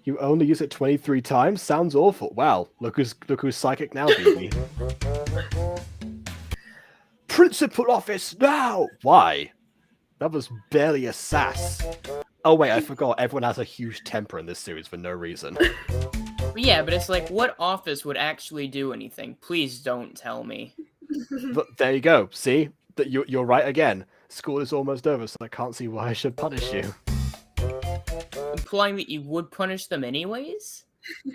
You only use it 23 times? Sounds awful. Wow, look who's psychic now, BB. Principal office now! Why? That was barely a sass. Oh wait, I forgot. Everyone has a huge temper in this series for no reason. Yeah, but it's like, what office would actually do anything? Please don't tell me. But there you go. See? That you're right again. School is almost over, so I can't see why I should punish you. Implying that you would punish them anyways?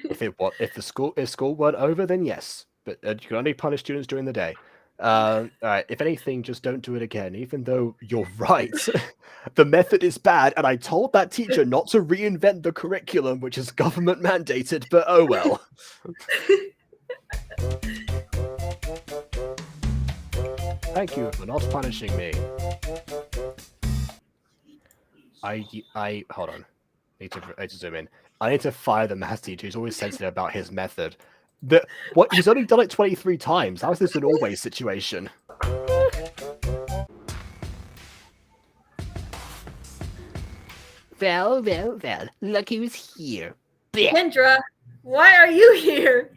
If school weren't over, then yes. But you can only punish students during the day. Alright, if anything, just don't do it again, even though you're right. The method is bad, and I told that teacher not to reinvent the curriculum, which is government mandated, but oh well. Thank you for not punishing me. I hold on. I need to zoom in. I need to fire the math teacher who's always sensitive about his method. He's only done it 23 times. How is this an always situation? Well, look who's here. Kendra, why are you here?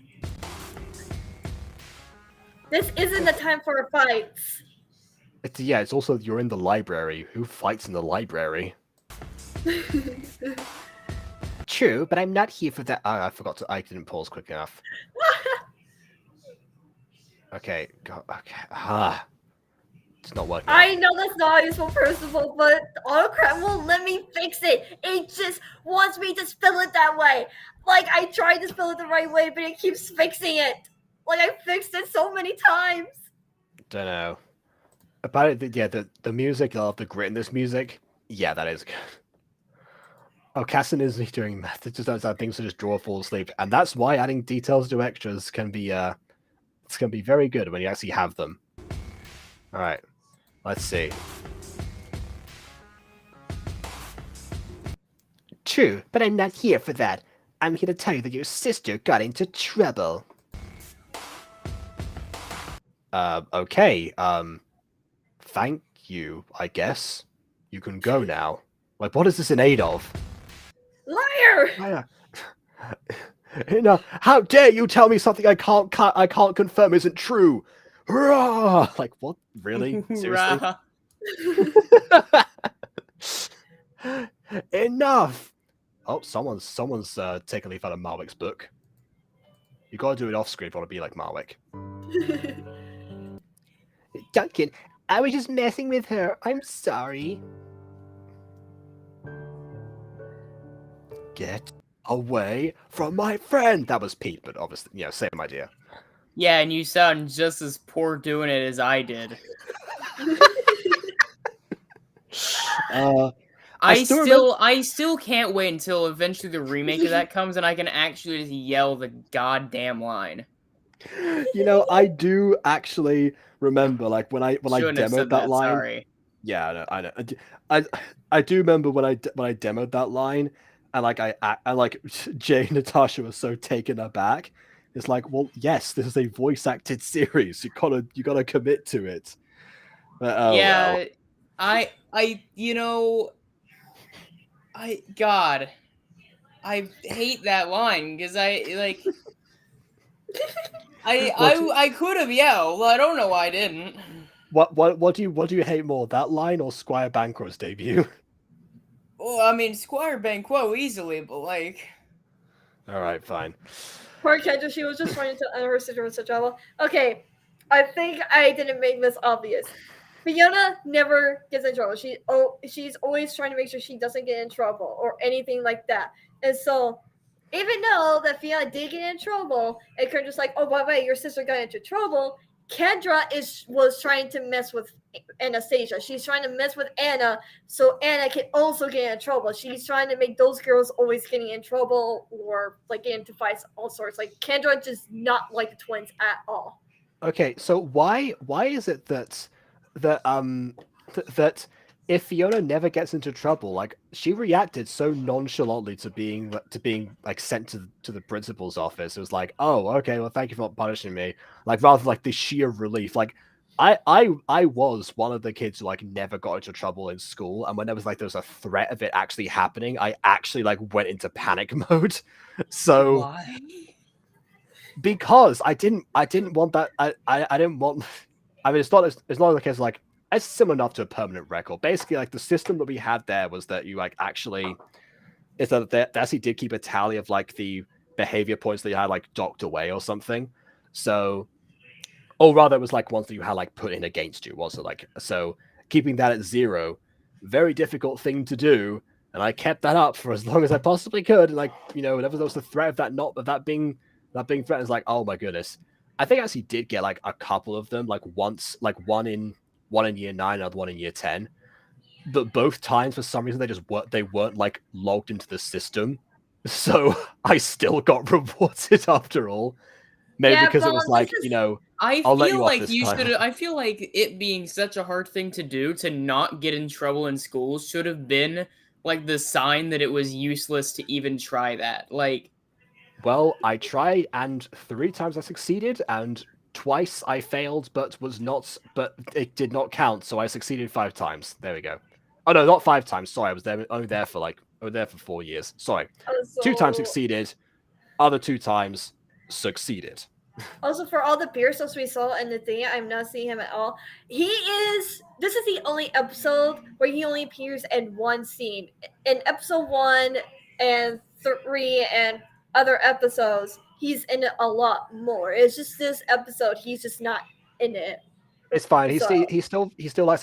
This isn't the time for fights. It's also you're in the library. Who fights in the library? True, but I'm not here for that. I forgot to. I didn't pause quick enough. Okay. Okay. It's not working. I know that's not a useful principle, but autocrat won't let me fix it. It just wants me to spell it that way. Like, I tried to spell it the right way, but it keeps fixing it. Like, I fixed it so many times. Don't know. About it, yeah, the music, I love the grit in this music. Yeah, that is good. Oh, Casson is doing math. It just does that things to just draw, fall asleep, and that's why adding details to extras can be it's gonna be very good when you actually have them. All right, let's see. True, but I'm not here for that. I'm here to tell you that your sister got into trouble. Okay. Thank you. I guess you can go now. Like, what is this in aid of? Liar! No, how dare you tell me something I can't confirm isn't true? Hurrah! Like, what? Really? Seriously? Enough! Oh, someone's taking a leaf out of Marwick's book. You gotta do it off screen if you want to be like Marwick. Duncan, I was just messing with her. I'm sorry. Get away from my friend! That was Pete, but obviously, you know, same idea. Yeah, and you sound just as poor doing it as I did. I still can't wait until eventually the remake of that comes and I can actually just yell the goddamn line. You know, I do actually remember, like, when I demoed that line. Sorry. Yeah, I know. I do remember when I demoed that line, and like Jay and Natasha was so taken aback. It's like, well, yes, this is a voice acted series. You gotta commit to it. But, oh, yeah, well. I hate that line because I could have yelled. I don't know why I didn't. What do you hate more, that line or Squire Banquo's debut? Well, I mean, Squire Banquo easily, but like. All right, fine. Poor Kendra, she was just trying to enter her sister into trouble. Okay, I think I didn't make this obvious. Fiona never gets in trouble. She's always trying to make sure she doesn't get in trouble or anything like that. And so, even though that Fiona did get in trouble, and Kendra's like, oh, by the way, your sister got into trouble, Kendra was trying to mess with Anastasia. She's trying to mess with Anna so Anna can also get in trouble. She's trying to make those girls always getting in trouble or like get into fights, all sorts. Like Kendra does not like the twins at all. Okay, so why is it that if Fiona never gets into trouble, like she reacted so nonchalantly to being like sent to the principal's office. It was like, oh, okay, well, thank you for punishing me. Like rather than, like the sheer relief. Like I was one of the kids who like never got into trouble in school, and when there was a threat of it actually happening, I actually like went into panic mode. So Why? because I didn't want that. I didn't want. I mean, it's not the case like it's similar enough to a permanent record. Basically, like the system that we had there was that you like actually is that they actually did keep a tally of like the behavior points that you had like docked away or something. So, or rather, it was like ones that you had like put in against you. Was it like so? Keeping that at 0, very difficult thing to do. And I kept that up for as long as I possibly could. And like, whenever there was the threat of that being threatened, it's like, oh my goodness. I think I actually did get like a couple of them, like once, like one in year 9, another one in year 10. But both times for some reason they weren't like logged into the system. So I still got rewarded after all. Maybe Yeah, because it Vaughn, was like, I'll let you off this time. I feel like it being such a hard thing to do to not get in trouble in school should have been like the sign that it was useless to even try that. Like, Well, I tried, and 3 times I succeeded, and twice I failed, but it did not count, so I succeeded 5 times. There we go. Oh no, not 5 times. Sorry, I was only there for 4 years. Sorry. 2 times also, succeeded, other 2 times succeeded. also for all the beer stuff we saw in the thing, I'm not seeing him at all. This is the only episode where he only appears in one scene. In episode 1 and 3 and other episodes, he's in it a lot more. It's just this episode, he's just not in it. It's fine. He's So-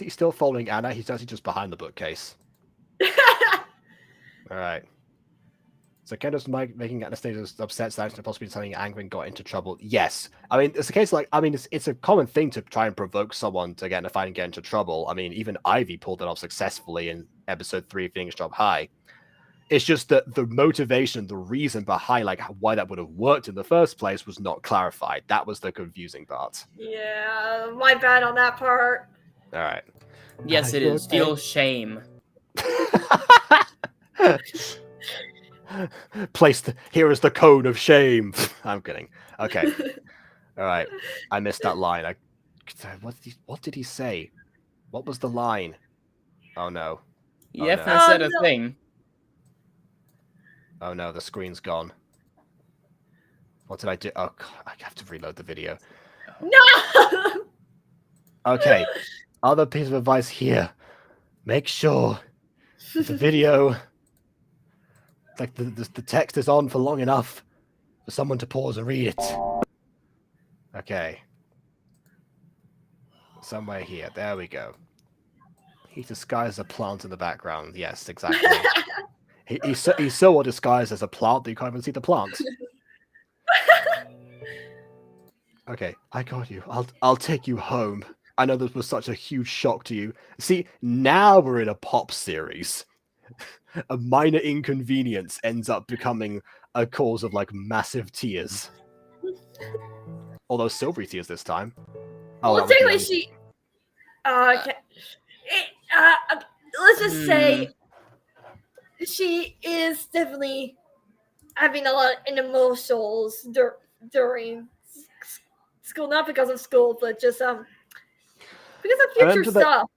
still following Anna. He's actually just behind the bookcase. All right. So Kendo's making Anastasia's upset, so actually possibly telling Angwin got into trouble. Yes. I mean, it's a case like, it's a common thing to try and provoke someone to get in a fight and get into trouble. I mean, even Ivy pulled it off successfully in episode 3 of Phoenix Job High. It's just that the motivation, the reason behind like why that would have worked in the first place was not clarified. That was the confusing part. Yeah, my bad on that part. All right. yes, it is. Okay. Feel shame. Here is the cone of shame. I'm kidding. Okay. All right. I missed that line. What did he say? What was the line? Oh no. Yef no. has said a no. thing. Oh no, the screen's gone. What did I do? Oh, God, I have to reload the video. No! Okay. Other piece of advice here. Make sure the video, like the text is on for long enough for someone to pause and read it. Okay. Somewhere here. There we go. He disguised a plant in the background. Yes, exactly. He's so well disguised as a plant that you can't even see the plant. Okay, I got you. I'll take you home. I know this was such a huge shock to you. See, now we're in a pop series. A minor inconvenience ends up becoming a cause of like massive tears. Although silvery tears this time. Oh, Well, that was the technically, only- she. Okay. Let's just say she is definitely having a lot of emotions during school, not because of school, but just because of future remember that- stuff.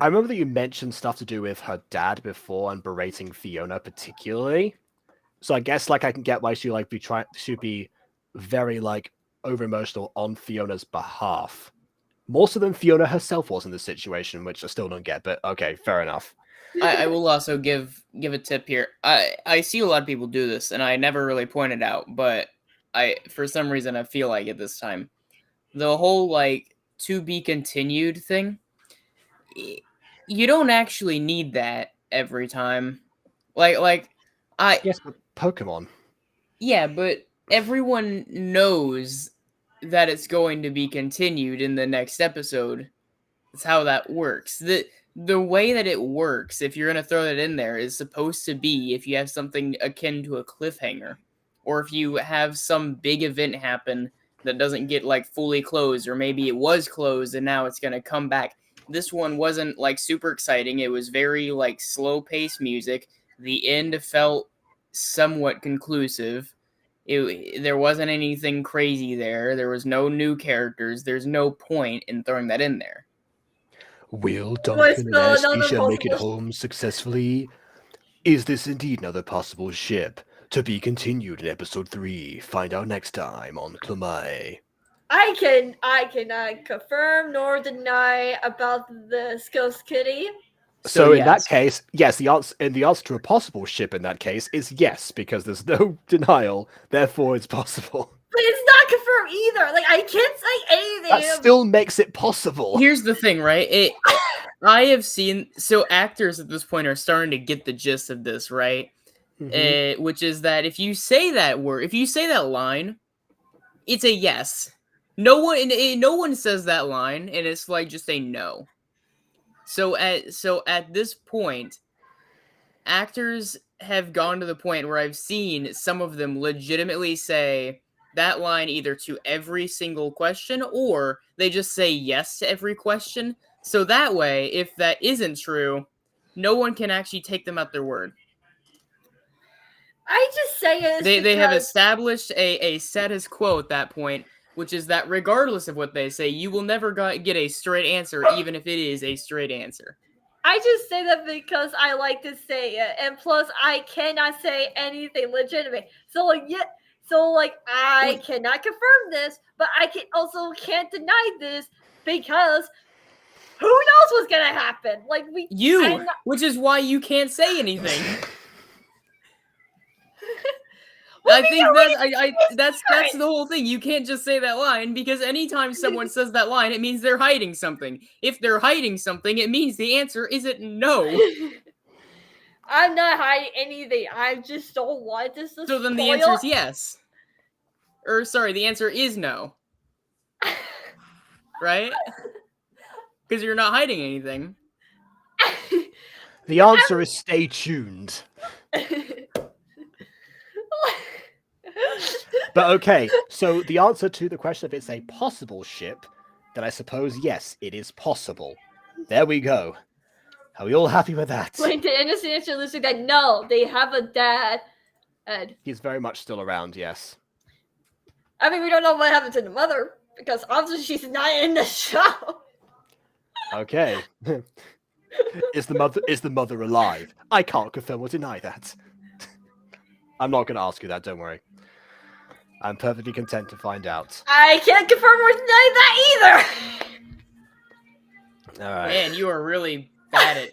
I remember that you mentioned stuff to do with her dad before and berating Fiona particularly. So I guess like I can get why she'd be very like over emotional on Fiona's behalf. More so than Fiona herself was in this situation, which I still don't get, but okay, fair enough. I will also give a tip here. I see a lot of people do this, and I never really pointed out, but for some reason I feel like it this time. The whole like to be continued thing. You don't actually need that every time. Yes, but Pokemon. Yeah, but everyone knows that it's going to be continued in the next episode. That's how that works. The way that it works, if you're going to throw that in there, is supposed to be if you have something akin to a cliffhanger. Or if you have some big event happen that doesn't get like fully closed, or maybe it was closed and now it's going to come back. this one wasn't like super exciting. It was very like slow-paced music. The end felt somewhat conclusive. There wasn't anything crazy there. There was no new characters. There's no point in throwing that in there. Will Was Duncan and still another Anesthesia make it possible- home successfully? Is this indeed another possible ship? To be continued in episode 3. Find out next time on C.L.o.M.a.E. I cannot confirm nor deny about the Ghost Kitty. So in that yes. case, yes, the answer to a possible ship in that case is yes, because there's no denial, therefore it's possible. But it's not confirmed either. Like I can't say anything. That still makes it possible. Here's the thing, right? I have seen so actors at this point are starting to get the gist of this, right? Which is that if you say that word, if you say that line, it's a yes. No one says that line, and it's like just a no. So at this point, actors have gone to the point where I've seen some of them legitimately say that line either to every single question or they just say yes to every question. So that way, if that isn't true, no one can actually take them at their word. I just say it. They have established a status quo at that point, which is that regardless of what they say, you will never get a straight answer, even if it is a straight answer. I just say that because I like to say it, and plus I cannot say anything legitimate. So I cannot confirm this, but I can't deny this because who knows what's gonna happen? Like which is why you can't say anything. I think that's the whole thing. You can't just say that line because anytime someone says that line, it means they're hiding something. If they're hiding something, it means the answer isn't no. I'm not hiding anything. I just don't want this to So then the answer is yes. Or sorry, the answer is no. Right? Because you're not hiding anything. The answer is stay tuned. But okay, so the answer to the question if it's a possible ship, then I suppose yes, it is possible. There we go. Are we all happy with that? Wait, the innocent answer looks like no, they have a dad. Ed. He's very much still around, yes. I mean, we don't know what happened to the mother because obviously she's not in the show. Okay. Is the mother alive? I can't confirm or deny that. I'm not going to ask you that, don't worry. I'm perfectly content to find out. I can't confirm or deny that either. All right. Man, you are really bad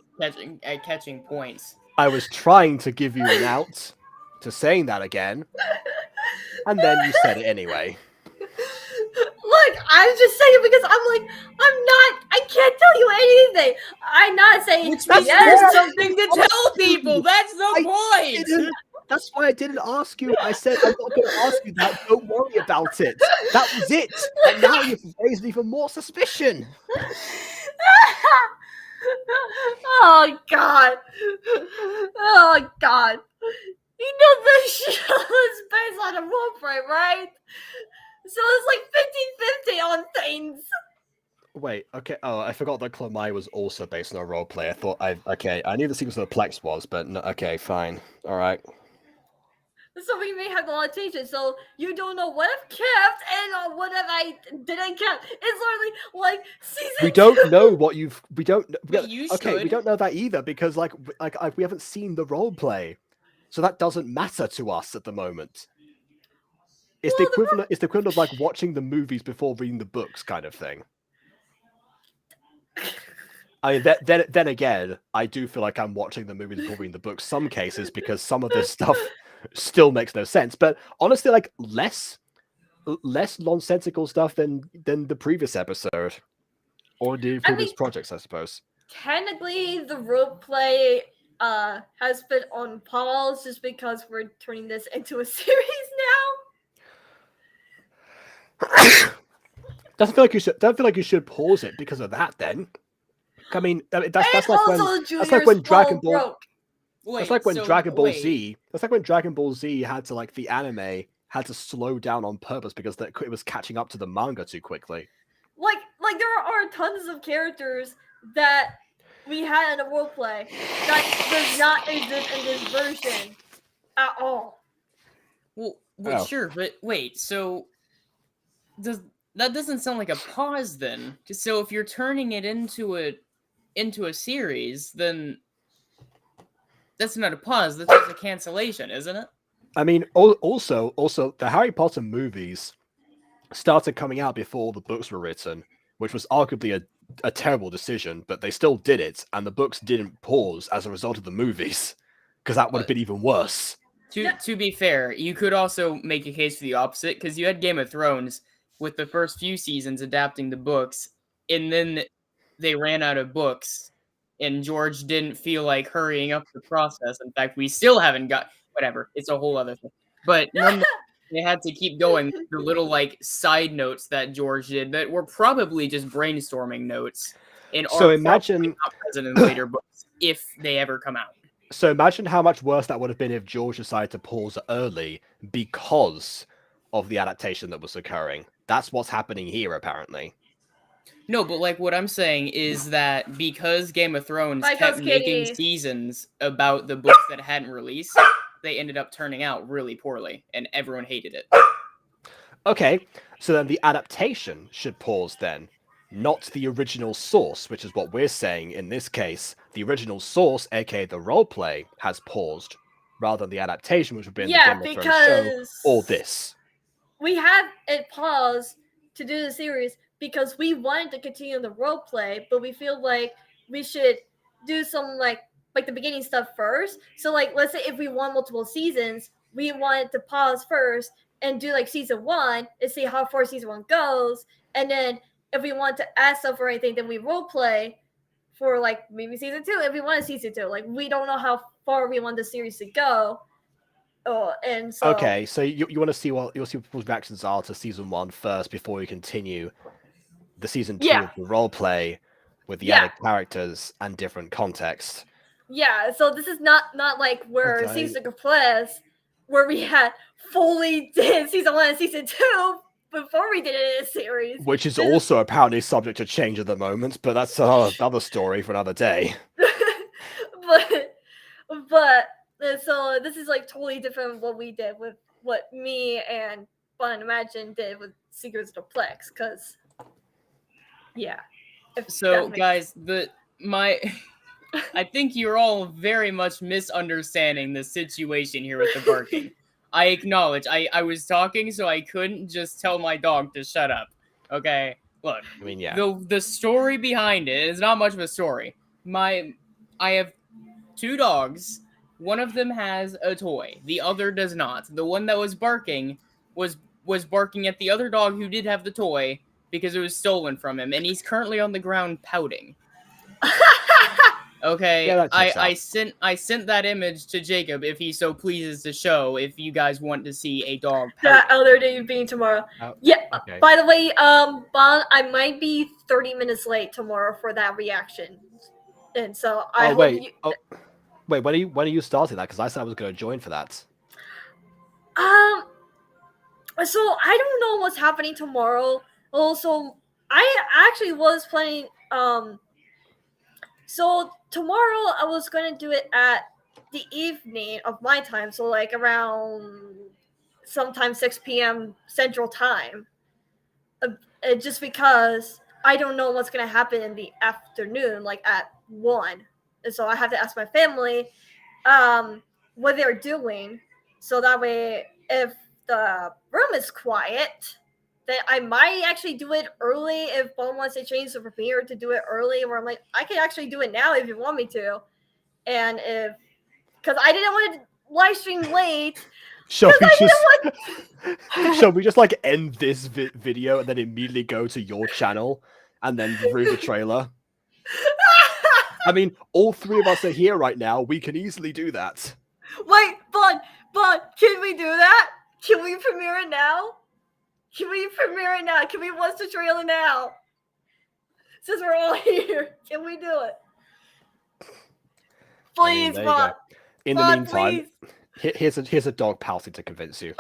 at catching points. I was trying to give you an out to saying that again, and then you said it anyway. Look, I'm just saying because I can't tell you anything. I'm not saying That's yes. something to tell people. That's the point. That's why I didn't ask you. I said I'm not going to ask you that. Don't worry about it. That was it. And now you've raised even more suspicion. Oh God. Oh God. You know this show is based on a roleplay, right? So it's like 50-50 on things. Wait, okay. Oh, I forgot that C.L.o.M.a.E was also based on a roleplay. I knew the sequence of the Plex was, but no, okay, fine. All right. So we may have a lot of changes. So you don't know what I've kept and what have I didn't kept. It's literally like season. We don't know what you've. We don't. But you okay, we should. don't know that either because we haven't seen the roleplay, so that doesn't matter to us at the moment. It's the equivalent. It's the equivalent of like watching the movies before reading the books, kind of thing. I mean, then again, I do feel like I'm watching the movies before reading the books. Some cases because some of this stuff still makes no sense. But honestly, like less nonsensical stuff than the previous episode or the previous projects, I suppose. Technically, the roleplay has been on pause just because we're turning this into a series now. Don't feel like you should pause it because of that. Then, I mean, that's like when Dragon Ball. That's like when Dragon Ball Z. That's like when Dragon Ball Z had to the anime had to slow down on purpose because it was catching up to the manga too quickly. Like there are tons of characters that we had in the roleplay that does not exist in this version at all. Well, Oh. sure, but wait, so that doesn't sound like a pause then? So if you're turning it into a series, then that's not a pause. That's just a cancellation, isn't it? I mean, also, the Harry Potter movies started coming out before the books were written, which was arguably a terrible decision, but they still did it, and the books didn't pause as a result of the movies, because that would have been even worse. To be fair, you could also make a case for the opposite, because you had Game of Thrones with the first few seasons adapting the books, and then they ran out of books, and George didn't feel like hurrying up the process. In fact, we still haven't got whatever. It's a whole other thing. But nonetheless, they had to keep going with the little like side notes that George did that were probably just brainstorming notes and So are imagine- probably not present in later books if they ever come out. So imagine how much worse that would have been if George decided to pause early because of the adaptation that was occurring. That's what's happening here, apparently. No, but like what I'm saying is that because Game of Thrones Like kept us, making Kitty. seasons about the books that hadn't released, they ended up turning out really poorly, and everyone hated it. Okay, so then the adaptation should pause then, not the original source, which is what we're saying in this case. The original source, aka the roleplay, has paused, rather than the adaptation, which would be in the Game of Thrones show, or this. We had it paused to do the series because we wanted to continue the roleplay, but we feel like we should do some like the beginning stuff first. So like let's say if we want multiple seasons, we wanted to pause first and do like season 1 and see how far season 1 goes, and then if we want to add stuff or anything, then we roleplay for like maybe season 2 if we want a season 2. Like we don't know how far we want the series to go. Oh, and so Okay, so you want to see what people's reactions are to season 1 first before you continue the season 2 Yeah. of the roleplay with the Yeah. added characters and different context. Yeah, so this is not like where Okay. season Compress, where we had fully did season 1 and season 2 before we did it in a series. Which is also apparently subject to change at the moment, but that's another story for another day. but so this is like totally different from what we did with what me and Fun and Imagine did with Secrets of the Plex, because yeah. So guys, I think you're all very much misunderstanding the situation here with the barking. I acknowledge I was talking, so I couldn't just tell my dog to shut up. Okay, look. I mean, yeah. The story behind it is not much of a story. I have 2 dogs. One of them has a toy. The other does not. The one that was barking was barking at the other dog who did have the toy because it was stolen from him, and he's currently on the ground pouting. Okay, Yeah, that checks I sent that image to Jacob if he so pleases to show if you guys want to see a dog that pouting. other day being tomorrow. Oh, Yeah. okay. By the way, Bon, I might be 30 minutes late tomorrow for that reaction, and so I hope wait. you. Wait, when are you starting that? Because I said I was going to join for that. So I don't know what's happening tomorrow. Also, I actually was planning. So tomorrow I was gonna do it at the evening of my time, so like around sometime 6 p.m. Central Time. Just because I don't know what's gonna happen in the afternoon, like at 1, and so I have to ask my family what they're doing, so that way if the room is quiet, then I might actually do it early if Bon wants to change the premiere to do it early, where I'm like, I can actually do it now if you want me to. And if, because I didn't want to live stream late. Shall we just like end this video and then immediately go to your channel and then review the trailer? I mean, all 3 of us are here right now. We can easily do that. Wait, Bon, can we do that? Can we premiere it now? Can we watch the trailer now? Since we're all here, can we do it? Please, there you Bon. go. In the Bon, meantime, please. here's a dog pouting to convince you.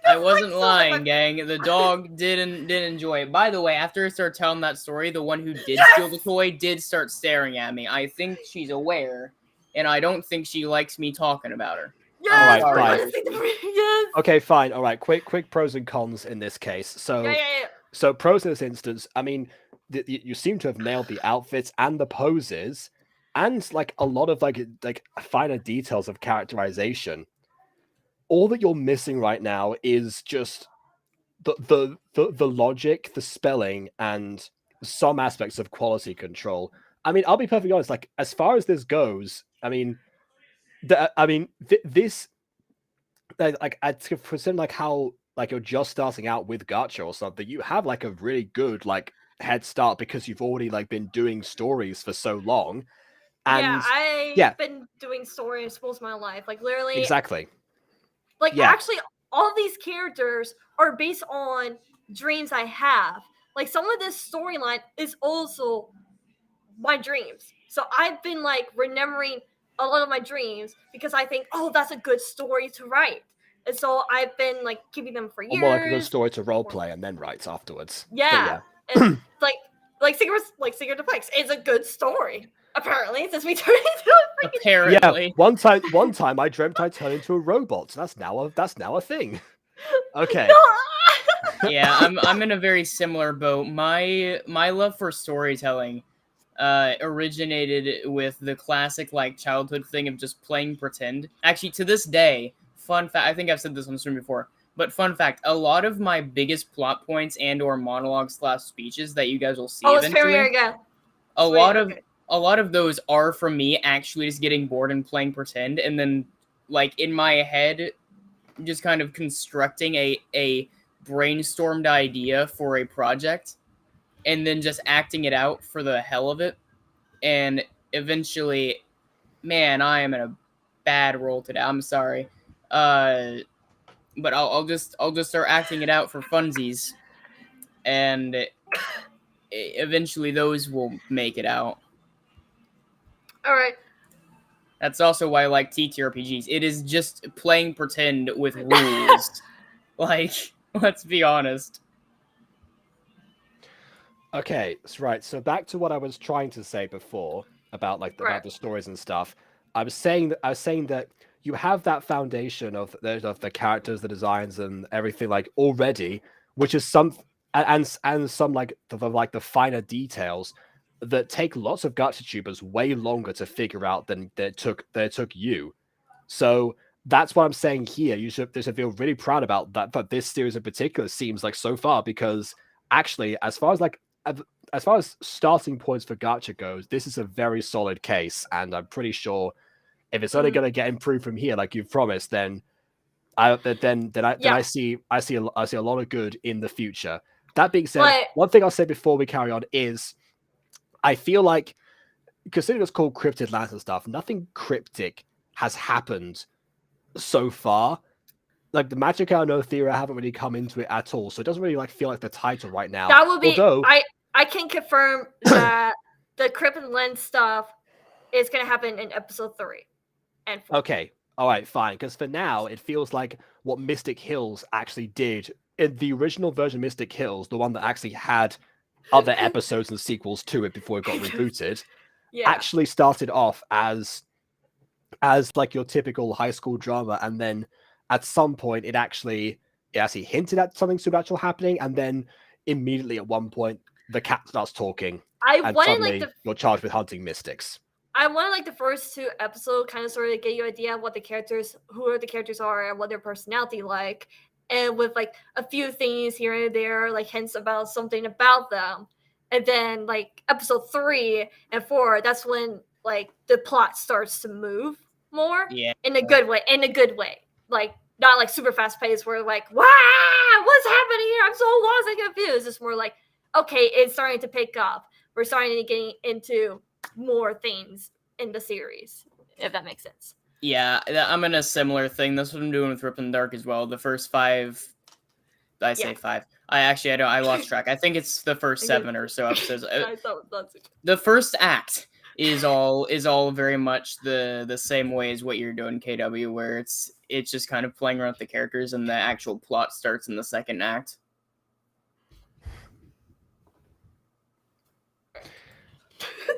I wasn't so lying, different. gang. The dog did enjoy it. By the way, after I started telling that story, the one who did steal the toy did start staring at me. I think she's aware, and I don't think she likes me talking about her. Yes, Alright, we're fine. gonna see the yes. Okay, fine. All right, quick pros and cons in this case. So, Yeah. so pros in this instance. I mean, you seem to have nailed the outfits and the poses, and like a lot of like finer details of characterization. All that you're missing right now is just the logic, the spelling, and some aspects of quality control. I mean, I'll be perfectly honest. Like as far as this goes, I mean, this like I'd consider like how like you're just starting out with Gacha or something. You have like a really good like head start because you've already like been doing stories for so long. And I've been doing stories most of my life. Like literally, exactly. like Yeah. actually, all of these characters are based on dreams I have. Like some of this storyline is also my dreams. So I've been like remembering a lot of my dreams because I think, oh, that's a good story to write. And so I've been like keeping them for Or years. more like a good story to roleplay and then write afterwards. But Yeah. And like Secret Deflects is a good story. Apparently, since we turned into a freaking Apparently. Yeah, one time I dreamt I turned into a robot. So that's now a thing. Okay. No! Yeah, I'm in a very similar boat. My love for storytelling originated with the classic like childhood thing of just playing pretend. Actually, to this day, fun fact, I think I've said this on the stream before, but fun fact, a lot of my biggest plot points and or monologues / speeches that you guys will see eventually, again. a lot of those are from me actually just getting bored and playing pretend, and then like in my head just kind of constructing a brainstormed idea for a project and then just acting it out for the hell of it. And eventually, man, I am in a bad role today. I'm sorry. But I'll just start acting it out for funsies, and eventually those will make it out. All right. That's also why I like TTRPGs. It is just playing pretend with rules. Like, let's be honest. Okay, right. So back to what I was trying to say before about like Right. about the stories and stuff. I was saying that you have that foundation of the characters, the designs, and everything like already, which is some and some like the finer details that take lots of gacha tubers way longer to figure out than it took you. So that's what I'm saying here. You should feel really proud about that. But this series in particular seems like so far because actually, as far as starting points for gacha goes, this is a very solid case, and I'm pretty sure if it's only going to get improved from here, like you've promised, then I see a lot of good in the future. That being said, one thing I'll say before we carry on is I feel like considering it's called Cryptid Lands and stuff, nothing cryptic has happened so far. Like the Magica and Earthira haven't really come into it at all, so it doesn't really like feel like the title right now. That would be. Although, I can confirm that the Cryptid Lens stuff is going to happen in episode 3 and 4. Okay, all right, fine. Because for now, it feels like what Mystic Hills actually did in the original version, Mystic Hills, the one that actually had other episodes and sequels to it before it got rebooted, actually started off as like your typical high school drama, and then at some point it actually hinted at something supernatural happening, and then immediately at one point the cat starts talking, and suddenly you're charged with hunting mystics. I wanted like the first 2 episodes kind of sort of get you an idea of what the characters are and what their personality like, and with like a few things here and there, like hints about something about them. And then like episode 3 and 4, that's when like the plot starts to move more in a good way. Like not like super fast paced where like, wow, what's happening here? I'm so lost and confused. It's more like, okay, it's starting to pick up. We're starting to get into more things in the series, if that makes sense. Yeah, I'm in a similar thing. That's what I'm doing with Rip and Dark as well. The first 5, I say 5. I lost track. I think it's the first 7 or so episodes. The first act is all very much the same way as what you're doing, KW, where it's just kind of playing around with the characters and the actual plot starts in the second act.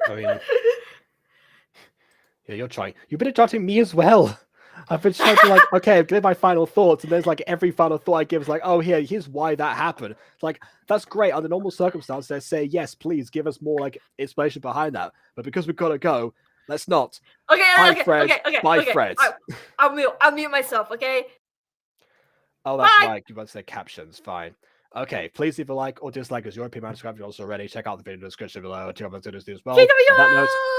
I mean, yeah, you're trying. You've been interrupting me as well. I've been trying to like, okay, give my final thoughts, and there's like every final thought I give is like, oh, here's why that happened. Like, that's great. Under normal circumstances, I say yes, please give us more like explanation behind that. But because we've got to go, let's not. Okay, Bye, okay, Fred. okay, Bye, okay. Fred. I'll mute myself, okay? Oh, that's Bye. right. You want to say captions. Fine. Okay, please leave a like or dislike as your opinion. Subscribe if you're also already. Check out the video description below. Check out my videos as well. On that note, KW!